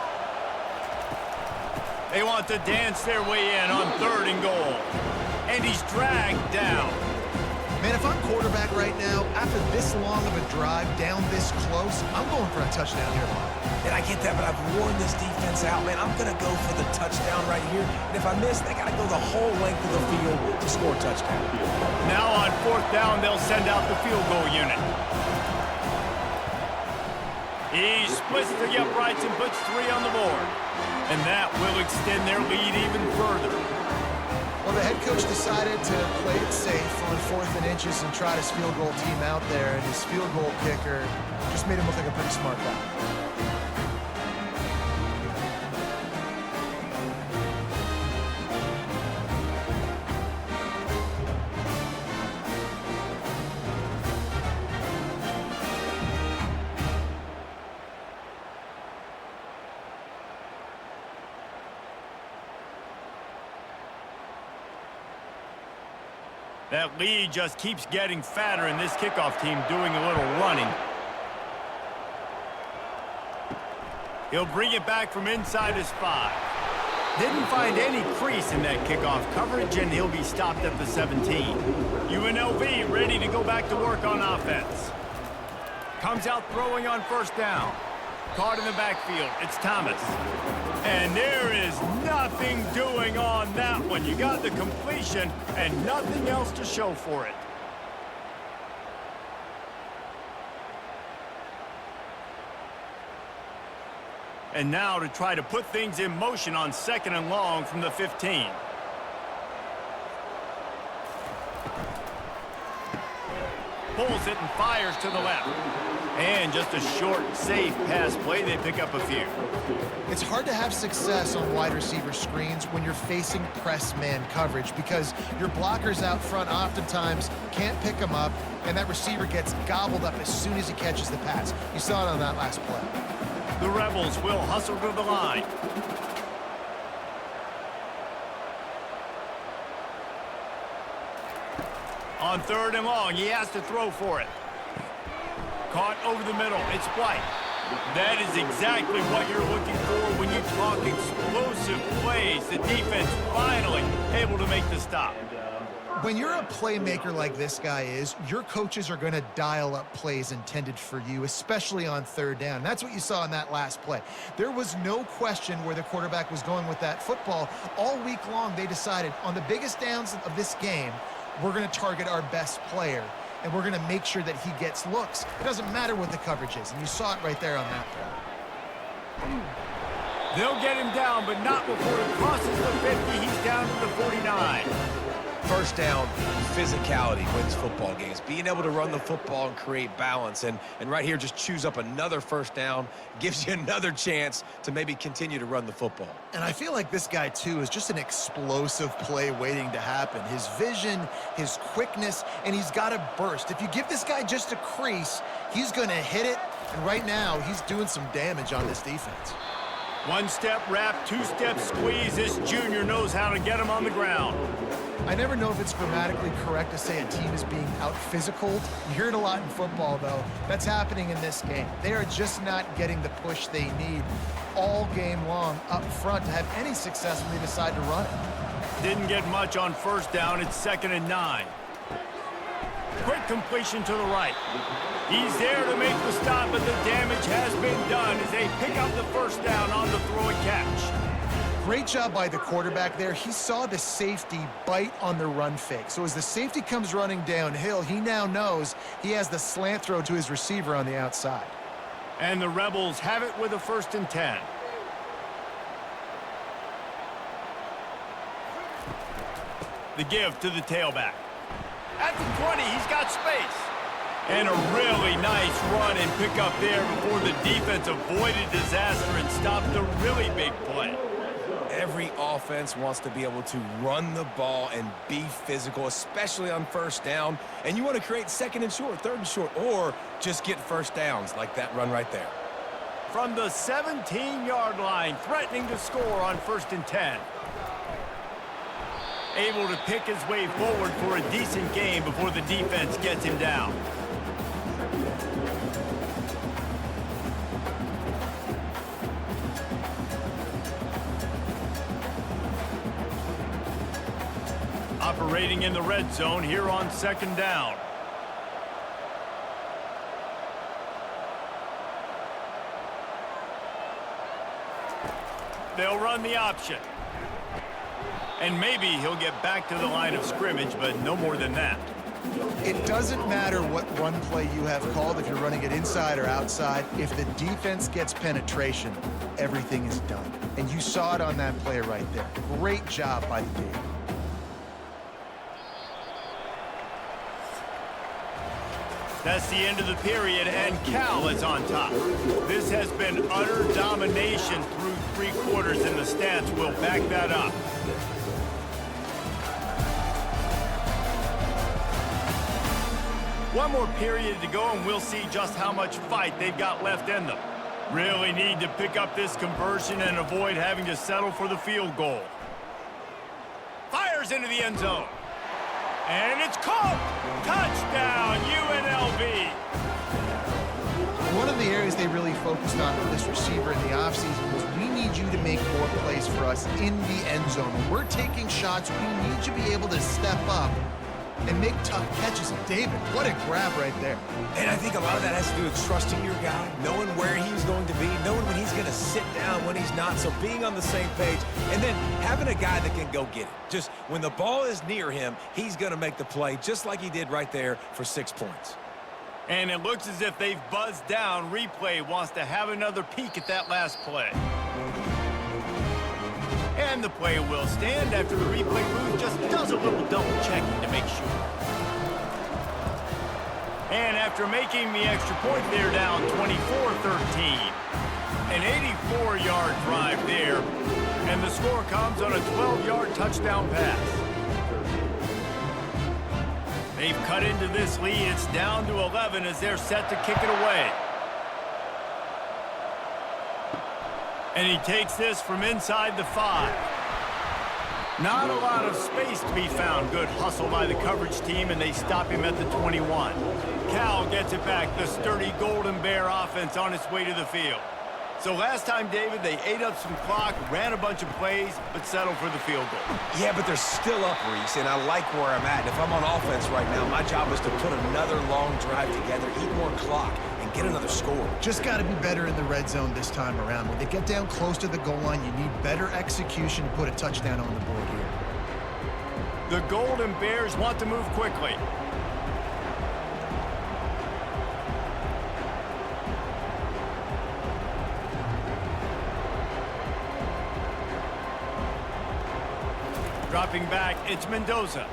They want to dance their way in on 3rd and goal. And he's dragged down. Man, if I'm quarterback right now, after this long of a drive down this close, I'm going for a touchdown here, Bob. And I get that, but I've worn this defense out, man. I'm going to go for the touchdown right here. And if I miss, they got to go the whole length of the field to score a touchdown. Now on 4th down, they'll send out the field goal unit. He splits the uprights and puts 3 on the board. And that will extend their lead even further. Well, the head coach decided to play it safe on 4th and inches and try his field goal team out there, and his field goal kicker just made him look like a pretty smart guy. That lead just keeps getting fatter, and this kickoff team doing a little running. He'll bring it back from inside his 5. Didn't find any crease in that kickoff coverage, and he'll be stopped at the 17. UNLV ready to go back to work on offense. Comes out throwing on 1st down. Caught in the backfield. It's Thomas. And there is nothing doing on that one. You got the completion and nothing else to show for it. And now to try to put things in motion on 2nd and long from the 15. Pulls it and fires to the left. And just a short, safe pass play. They pick up a few. It's hard to have success on wide receiver screens when you're facing press man coverage because your blockers out front oftentimes can't pick them up, and that receiver gets gobbled up as soon as he catches the pass. You saw it on that last play. The Rebels will hustle to the line. On 3rd and long, he has to throw for it. Caught over the middle. It's White. That is exactly what you're looking for when you talk explosive plays. The defense finally able to make the stop. When you're a playmaker like this guy is, your coaches are going to dial up plays intended for you, especially on 3rd down. That's what you saw in that last play. There was no question where the quarterback was going with that football. All week long, they decided on the biggest downs of this game, we're going to target our best player, and we're going to make sure that he gets looks. It doesn't matter what the coverage is, and you saw it right there on that play. They'll get him down, but not before he crosses the 50. He's down to the 49. 1st down, physicality wins football games. Being able to run the football and create balance. And right here, just choose up another 1st down, gives you another chance to maybe continue to run the football. And I feel like this guy, too, is just an explosive play waiting to happen. His vision, his quickness, and he's got a burst. If you give this guy just a crease, he's going to hit it. And right now, he's doing some damage on this defense. 1-step wrap, 2-step squeeze. This junior knows how to get him on the ground. I never know if it's grammatically correct to say a team is being out-physicaled. You hear it a lot in football, though. That's happening in this game. They are just not getting the push they need all game long up front to have any success when they decide to run it. Didn't get much on 1st down. It's 2nd and 9. Quick completion to the right. He's there to make the stop, but the damage has been done as they pick up the 1st down on the throw and catch. Great job by the quarterback there. He saw the safety bite on the run fake. So as the safety comes running downhill, he now knows he has the slant throw to his receiver on the outside. And the Rebels have it with a 1st and 10. The give to the tailback. At the 20, he's got space. And a really nice run and pick up there before the defense avoided disaster and stopped a really big play. Every offense wants to be able to run the ball and be physical, especially on first down. And you want to create second and short, third and short, or just get first downs like that run right there. From the 17-yard line, threatening to score on 1st and 10. Able to pick his way forward for a decent gain before the defense gets him down. Operating in the red zone here on 2nd down. They'll run the option. And maybe he'll get back to the line of scrimmage, but no more than that. It doesn't matter what run play you have called, if you're running it inside or outside. If the defense gets penetration, everything is done. And you saw it on that play right there. Great job by the D. That's the end of the period, and Cal is on top. This has been utter domination through 3 quarters, and the stats will back that up. One more period to go, and we'll see just how much fight they've got left in them. Really need to pick up this conversion and avoid having to settle for the field goal. Fires into the end zone. And it's caught! Touchdown, UNLV! One of the areas they really focused on with this receiver in the offseason was we need you to make more plays for us in the end zone. When we're taking shots, we need you to be able to step up and make tough catches. David, what a grab right there. And I think a lot of that has to do with trusting your guy, knowing where he's going to be, knowing when he's going to sit down, when he's not. So being on the same page, and then having a guy that can go get it. Just when the ball is near him, he's going to make the play, just like he did right there for 6 points. And it looks as if they've buzzed down. Replay wants to have another peek at that last play. And the play will stand after the replay booth just does a little double checking to make sure. And after making the extra point, they're down 24-13. An 84-yard drive there. And the score comes on a 12-yard touchdown pass. They've cut into this lead. It's down to 11 as they're set to kick it away. And he takes this from inside the 5. Not a lot of space to be found. Good hustle by the coverage team, and they stop him at the 21. Cal gets it back. The sturdy Golden Bear offense on its way to the field. So last time, David, they ate up some clock, ran a bunch of plays, but settled for the field goal. Yeah, but they're still up, Reese, and I like where I'm at. And if I'm on offense right now, my job is to put another long drive together, eat more clock, and get another score. Just got to be better in the red zone this time around. When they get down close to the goal line, you need better execution to put a touchdown on the board here. The Golden Bears want to move quickly. Dropping back, it's Mendoza.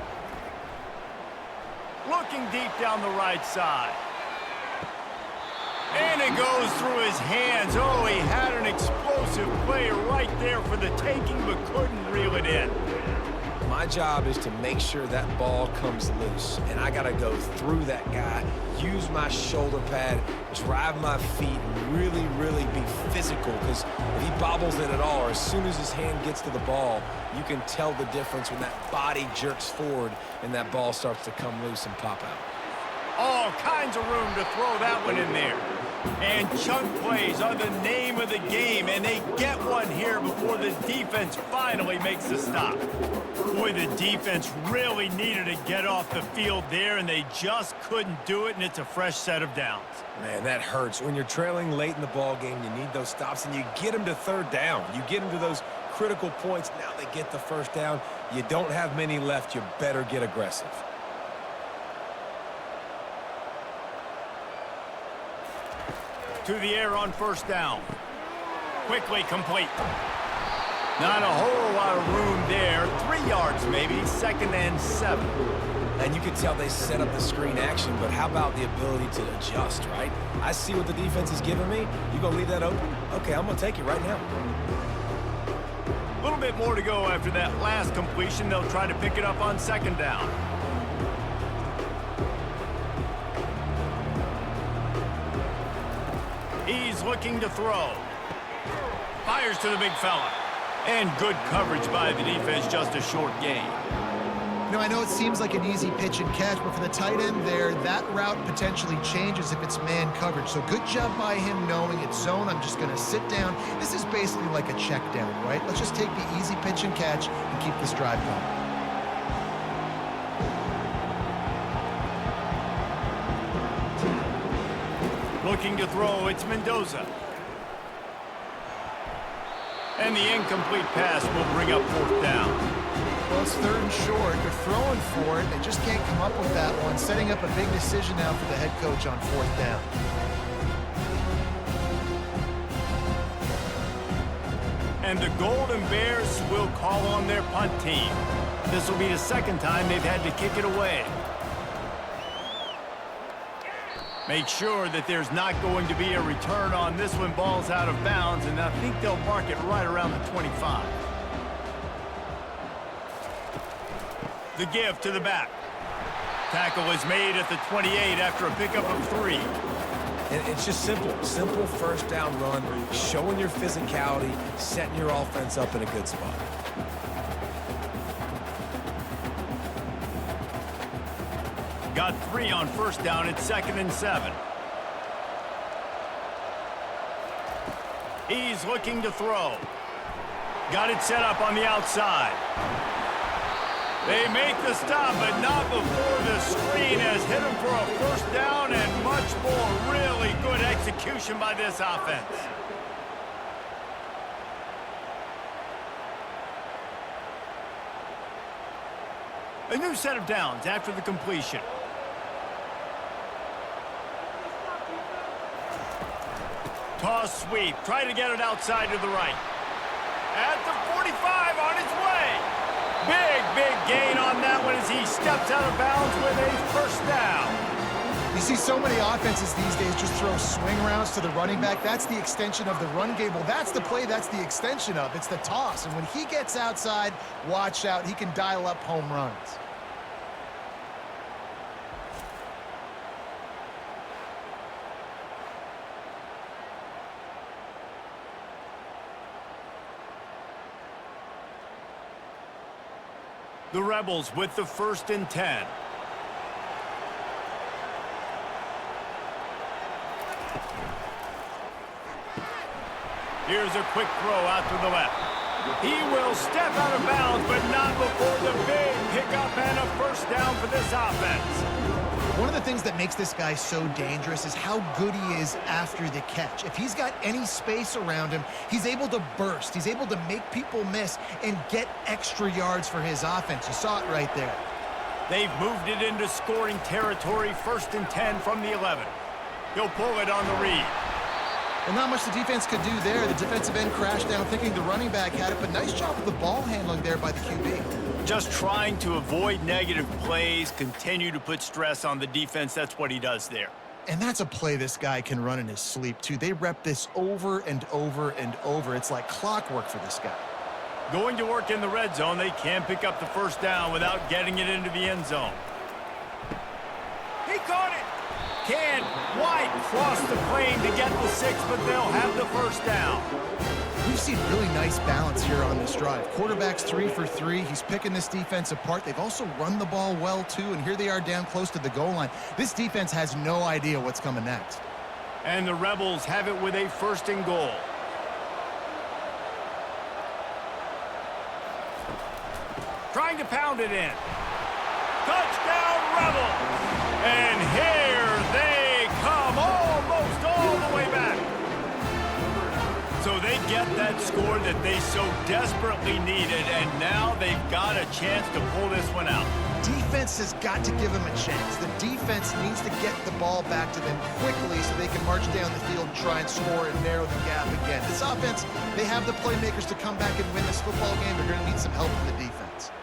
Looking deep down the right side. And it goes through his hands. Oh, he had an explosive play right there for the taking, but couldn't reel it in. My job is to make sure that ball comes loose, and I got to go through that guy, use my shoulder pad, drive my feet, and really be physical, because if he bobbles it at all, or as soon as his hand gets to the ball, you can tell the difference when that body jerks forward and that ball starts to come loose and pop out. All kinds of room to throw that one in there. And chunk plays are the name of the game, and they get one here before the defense finally makes the stop. Boy, the defense really needed to get off the field there, and they just couldn't do it, and it's a fresh set of downs. Man, that hurts. When you're trailing late in the ball game, you need those stops, and you get them to third down. You get them to those critical points. Now they get the first down. You don't have many left. You better get aggressive. To the air on first down. Quickly complete. Not a whole lot of room there. 3 yards maybe. 2nd and 7. And you can tell they set up the screen action, but how about the ability to adjust, right? I see what the defense is giving me. You gonna leave that open? Okay, I'm gonna take it right now. A little bit more to go after that last completion. They'll try to pick it up on second down. He's looking to throw. Fires to the big fella. And good coverage by the defense, just a short gain. You know, I know it seems like an easy pitch and catch, but for the tight end there, that route potentially changes if it's man coverage. So good job by him knowing it's zone. I'm just going to sit down. This is basically like a check down, right? Let's just take the easy pitch and catch and keep this drive going. Looking to throw, it's Mendoza. And the incomplete pass will bring up fourth down. Well, it's third and short. They're throwing for it. They just can't come up with that one. Setting up a big decision now for the head coach on fourth down. And the Golden Bears will call on their punt team. This will be the second time they've had to kick it away. Make sure that there's not going to be a return on this when ball's out of bounds, and I think they'll mark it right around the 25. The give to the back. Tackle is made at the 28 after a pickup of 3. And it's just simple first down run, showing your physicality, setting your offense up in a good spot. Got 3 on first down. It's 2nd and 7. He's looking to throw. Got it set up on the outside. They make the stop, but not before the screen has hit him for a first down and much more. Really good execution by this offense. A new set of downs after the completion. Toss sweep. Try to get it outside to the right. At the 45 on its way. Big gain on that one as he steps out of bounds with a first down. You see so many offenses these days just throw swing routes to the running back. That's the extension of the run game. Well, that's the play that's the extension of. It's the toss. And when he gets outside, watch out. He can dial up home runs. The Rebels with the 1st and 10. Here's a quick throw out to the left. He will step out of bounds, but not before the big pickup and a first down for this offense. One of the things that makes this guy so dangerous is how good he is after the catch. If he's got any space around him, he's able to burst. He's able to make people miss and get extra yards for his offense. You saw it right there. They've moved it into scoring territory, 1st and 10 from the 11. He'll pull it on the read. Well, not much the defense could do there. The defensive end crashed down thinking the running back had it, but nice job with the ball handling there by the QB. Just trying to avoid negative plays, continue to put stress on the defense. That's what he does there. And that's a play this guy can run in his sleep, too. They rep this over and over and over. It's like clockwork for this guy. Going to work in the red zone. They can pick up the first down without getting it into the end zone. He caught it. Can White cross the plane to get the 6, but they'll have the first down. We've seen really nice balance here on this drive. Quarterback's 3 for 3. He's picking this defense apart. They've also run the ball well, too, and here they are down close to the goal line. This defense has no idea what's coming next. And the Rebels have it with a 1st and goal. Trying to pound it in. Touchdown, Rebels! And here they come, almost all the way back. So they get that score that they so desperately needed, and now they've got a chance to pull this one out. Defense has got to give them a chance. The defense needs to get the ball back to them quickly so they can march down the field and try and score and narrow the gap again. This offense, they have the playmakers to come back and win this football game. They're going to need some help from the defense.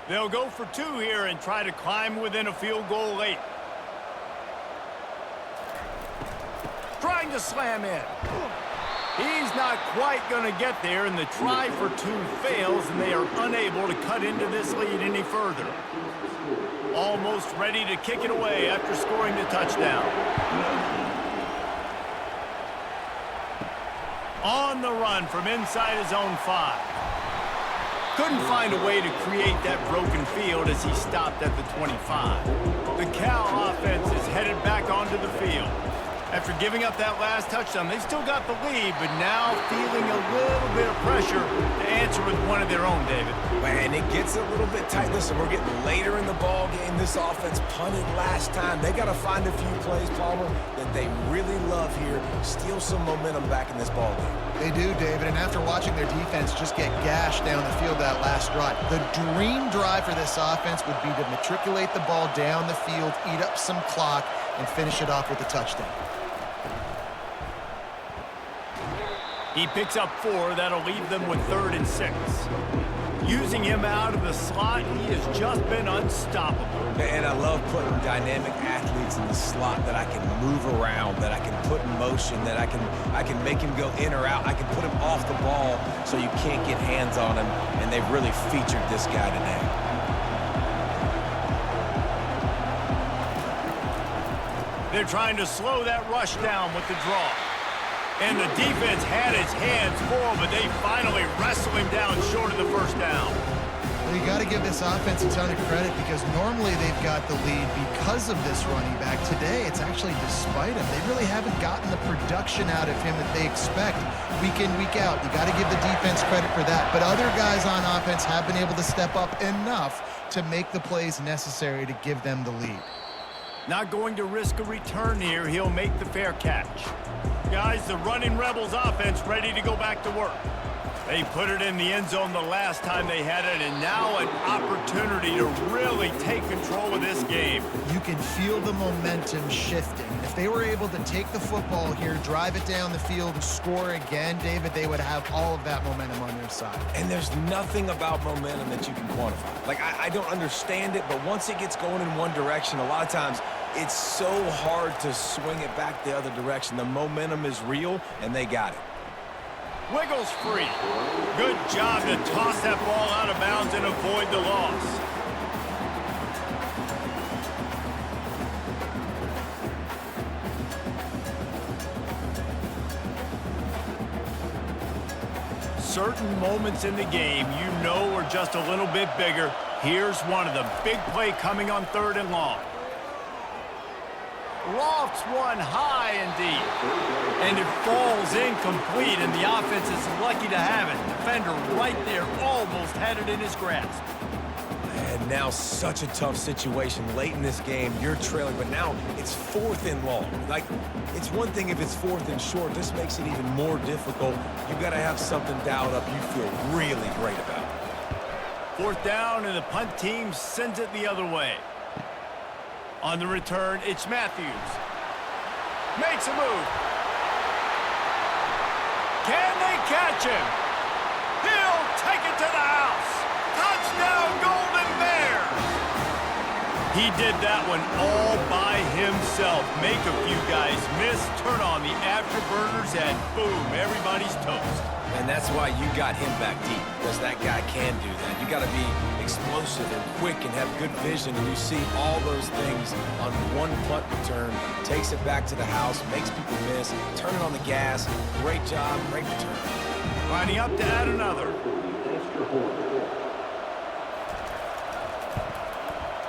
They'll go for 2 here and try to climb within a field goal late. Trying to slam in. He's not quite going to get there, and the try for 2 fails, and they are unable to cut into this lead any further. Almost ready to kick it away after scoring the touchdown. On the run from inside his own 5. Couldn't find a way to create that broken field as he stopped at the 25. The Cal offense is headed back onto the field. After giving up that last touchdown, they've still got the lead, but now feeling a little bit of pressure to answer with one of their own, David. Man, it gets a little bit tight. Listen, we're getting later in the ball game. This offense punted last time. They got to find a few plays, Palmer, that they really love here. Steal some momentum back in this ball game. They do, David, and after watching their defense just get gashed down the field that last drive, the dream drive for this offense would be to matriculate the ball down the field, eat up some clock, and finish it off with a touchdown. He picks up 4. That'll leave them with 3rd and 6. Using him out of the slot, he has just been unstoppable. And I love putting dynamic athletes in the slot that I can move around, that I can put in motion, that I can make him go in or out. I can put him off the ball so you can't get hands on him, and they've really featured this guy today. They're trying to slow that rush down with the draw. And the defense had its hands full, but they finally wrestle him down short of the first down. Well, you got to give this offense a ton of credit because normally they've got the lead because of this running back. Today, it's actually despite him. They really haven't gotten the production out of him that they expect week in, week out. You got to give the defense credit for that. But other guys on offense have been able to step up enough to make the plays necessary to give them the lead. Not going to risk a return here. He'll make the fair catch. Guys, the running Rebels offense ready to go back to work. They put it in the end zone the last time they had it, and now an opportunity to really take control of this game. You can feel the momentum shifting. If they were able to take the football here, drive it down the field, and score again, David, they would have all of that momentum on their side. And there's nothing about momentum that you can quantify. Like, I don't understand it, but once it gets going in one direction, a lot of times it's so hard to swing it back the other direction. The momentum is real, and they got it. Wiggles free. Good job to toss that ball out of bounds and avoid the loss. Certain moments in the game you know are just a little bit bigger. Here's one of them. Big play coming on 3rd and long. Lofts one high and deep. And it falls incomplete, and the offense is lucky to have it. Defender right there almost had it in his grasp. And now such a tough situation late in this game. You're trailing, but now it's 4th and long. Like, it's one thing if it's 4th and short. This makes it even more difficult. You've got to have something dialed up you feel really great about. 4th down, and the punt team sends it the other way. On the return, it's Matthews. Makes a move. Can they catch him? He'll take it to the house. Touchdown, Golden Bears. He did that one all by himself. Make a few guys miss, turn on the afterburners, and boom, everybody's toast. And that's why you got him back deep, because that guy can do that. You got to be explosive and quick and have good vision, and you see all those things on one punt return. Takes it back to the house, makes people miss, turning on the gas. Great job, great return. Lining up to add another.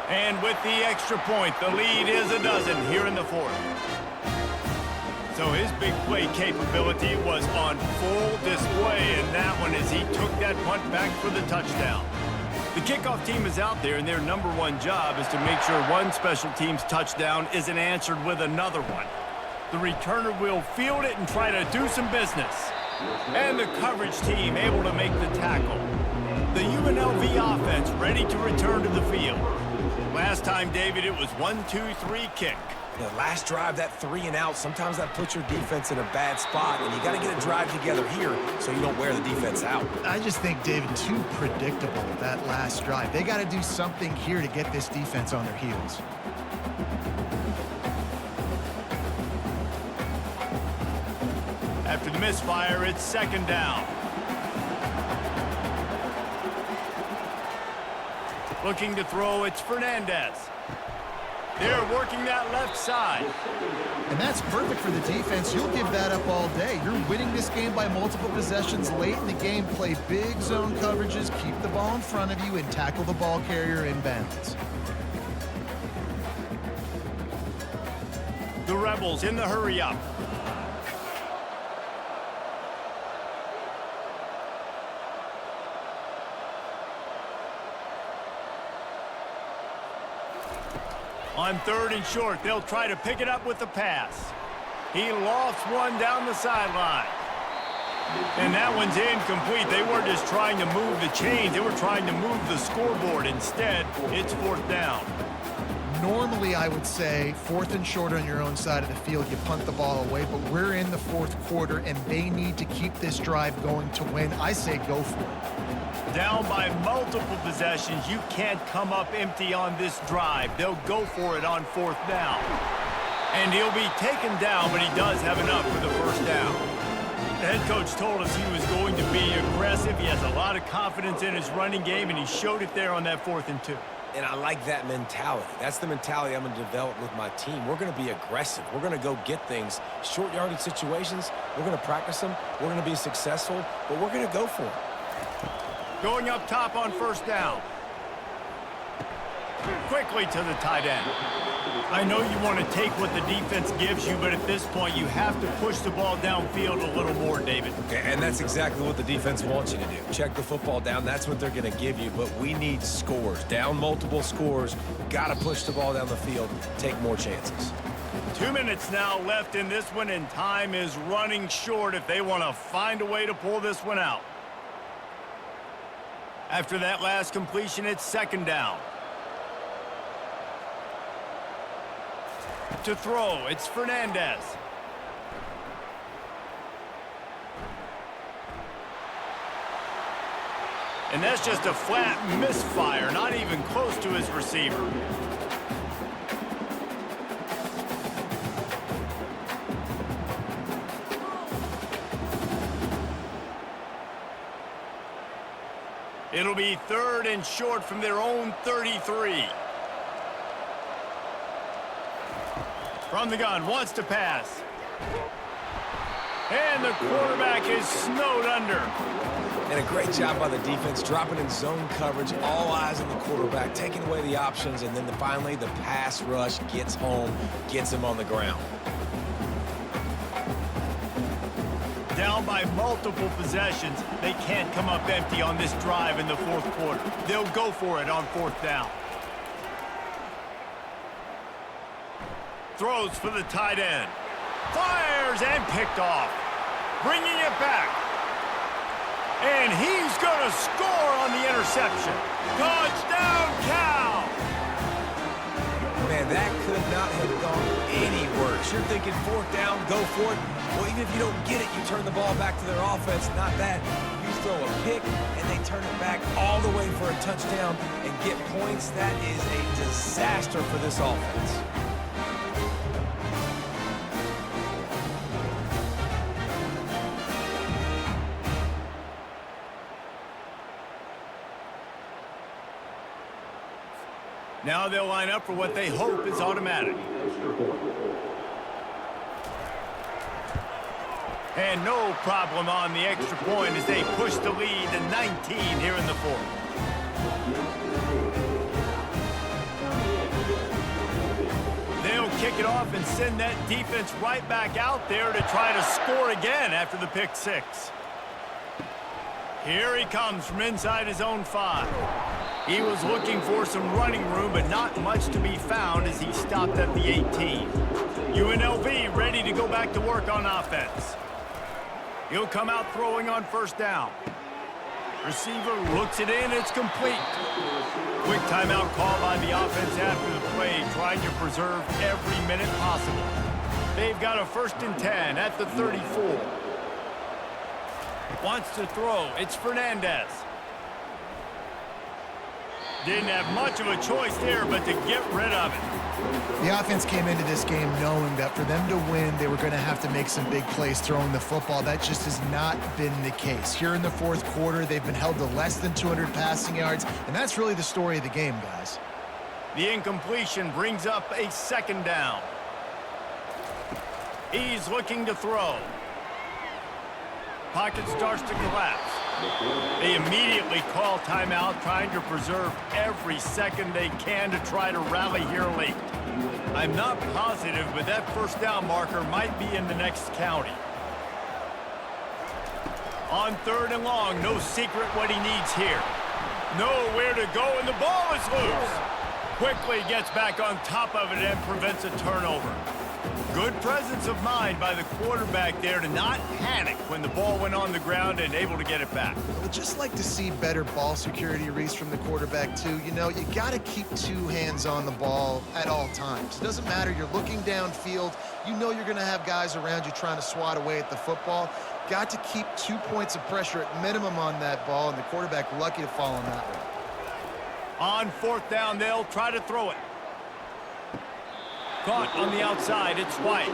And with the extra point, the lead is a dozen here in the 4th. So his big play capability was on full display in that one as he took that punt back for the touchdown. The kickoff team is out there, and their #1 job is to make sure one special team's touchdown isn't answered with another one. The returner will field it and try to do some business. And the coverage team able to make the tackle. The UNLV offense ready to return to the field. Last time, David, it was 1-2-3 kick. You know, last drive, that 3 and out, sometimes that puts your defense in a bad spot, and you got to get a drive together here so you don't wear the defense out. I just think, David, too predictable, that last drive. They got to do something here to get this defense on their heels. After the misfire, it's second down. Looking to throw, it's Fernandez. They're working that left side. And that's perfect for the defense. You'll give that up all day. You're winning this game by multiple possessions late in the game. Play big zone coverages, keep the ball in front of you, and tackle the ball carrier in bounds. The Rebels in the hurry-up. On third and short, they'll try to pick it up with the pass. He lofts one down the sideline. And that one's incomplete. They weren't just trying to move the chains. They were trying to move the scoreboard. Instead, it's fourth down. Normally, I would say fourth and short on your own side of the field, you punt the ball away, but we're in the fourth quarter, and they need to keep this drive going to win. I say go for it. Down by multiple possessions, you can't come up empty on this drive. They'll go for it on fourth down. And he'll be taken down, but he does have enough for the first down. The head coach told us he was going to be aggressive. He has a lot of confidence in his running game, and he showed it there on that 4th and 2. And I like that mentality. That's the mentality I'm going to develop with my team. We're going to be aggressive. We're going to go get things. Short yardage situations, we're going to practice them. We're going to be successful, but we're going to go for it. Going up top on first down. Quickly to the tight end. I know you want to take what the defense gives you, but at this point, you have to push the ball downfield a little more, David. And that's exactly what the defense wants you to do. Check the football down. That's what they're going to give you, but we need scores. Down multiple scores. Got to push the ball down the field. Take more chances. 2 minutes now left in this one, and time is running short if they want to find a way to pull this one out. After that last completion, it's second down. To throw, it's Fernandez. And that's just a flat misfire, not even close to his receiver. It'll be third and short from their own 33. From the gun, wants to pass. And the quarterback is snowed under. And a great job by the defense, dropping in zone coverage, all eyes on the quarterback, taking away the options, and then finally the pass rush gets home, gets him on the ground. Down by multiple possessions, they can't come up empty on this drive in the fourth quarter. They'll go for it on fourth down. Throws for the tight end. Fires and picked off. Bringing it back. And he's going to score on the interception. Touchdown, Cal! Man, that could not have gone any worse. You're thinking fourth down, go for it. Well, even if you don't get it, you turn the ball back to their offense. Not that. You throw a pick, and they turn it back all the way for a touchdown and get points. That is a disaster for this offense. Now they'll line up for what they hope is automatic. And no problem on the extra point as they push the lead to 19 here in the fourth. They'll kick it off and send that defense right back out there to try to score again after the pick six. Here he comes from inside his own 5. He was looking for some running room, but not much to be found as he stopped at the 18. UNLV ready to go back to work on offense. He'll come out throwing on first down. Receiver looks it in, it's complete. Quick timeout call by the offense after the play. trying to preserve every minute possible. They've got a 1st and 10 at the 34. Wants to throw. It's Fernandez. Didn't have much of a choice there, but to get rid of it. The offense came into this game knowing that for them to win, they were going to have to make some big plays throwing the football. That just has not been the case. Here in the 4th quarter, they've been held to less than 200 passing yards, and that's really the story of the game, guys. The incompletion brings up a 2nd down. He's looking to throw. Pocket starts to collapse. They immediately call timeout, trying to preserve every second they can to try to rally here late. I'm not positive, but that 1st down marker might be in the next county. On 3rd and long, no secret what he needs here. Nowhere to go, and the ball is loose. Quickly gets back on top of it and prevents a turnover. Good presence of mind by the quarterback there to not panic when the ball went on the ground and able to get it back. I would just like to see better ball security, Reese, from the quarterback, too. You know, you got to keep 2 hands on the ball at all times. It doesn't matter. You're looking downfield. You know you're going to have guys around you trying to swat away at the football. Got to keep 2 points of pressure at minimum on that ball, and the quarterback lucky to fall on that one. On 4th down, they'll try to throw it. Caught on the outside, it's White.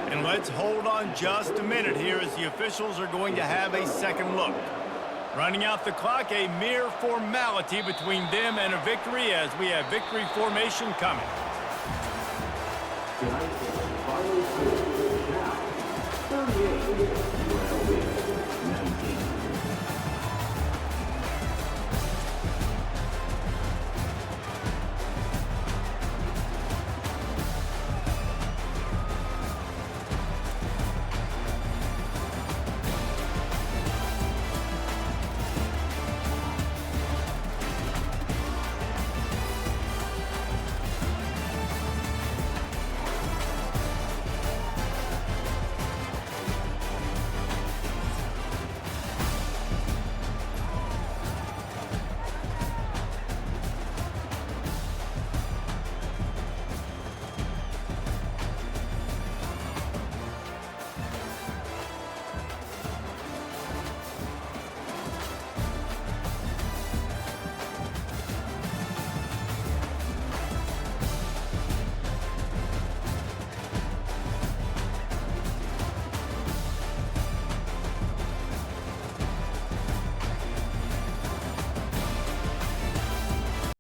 And let's hold on just a minute here as the officials are going to have a 2nd look. Running out the clock, a mere formality between them and a victory as we have victory formation coming.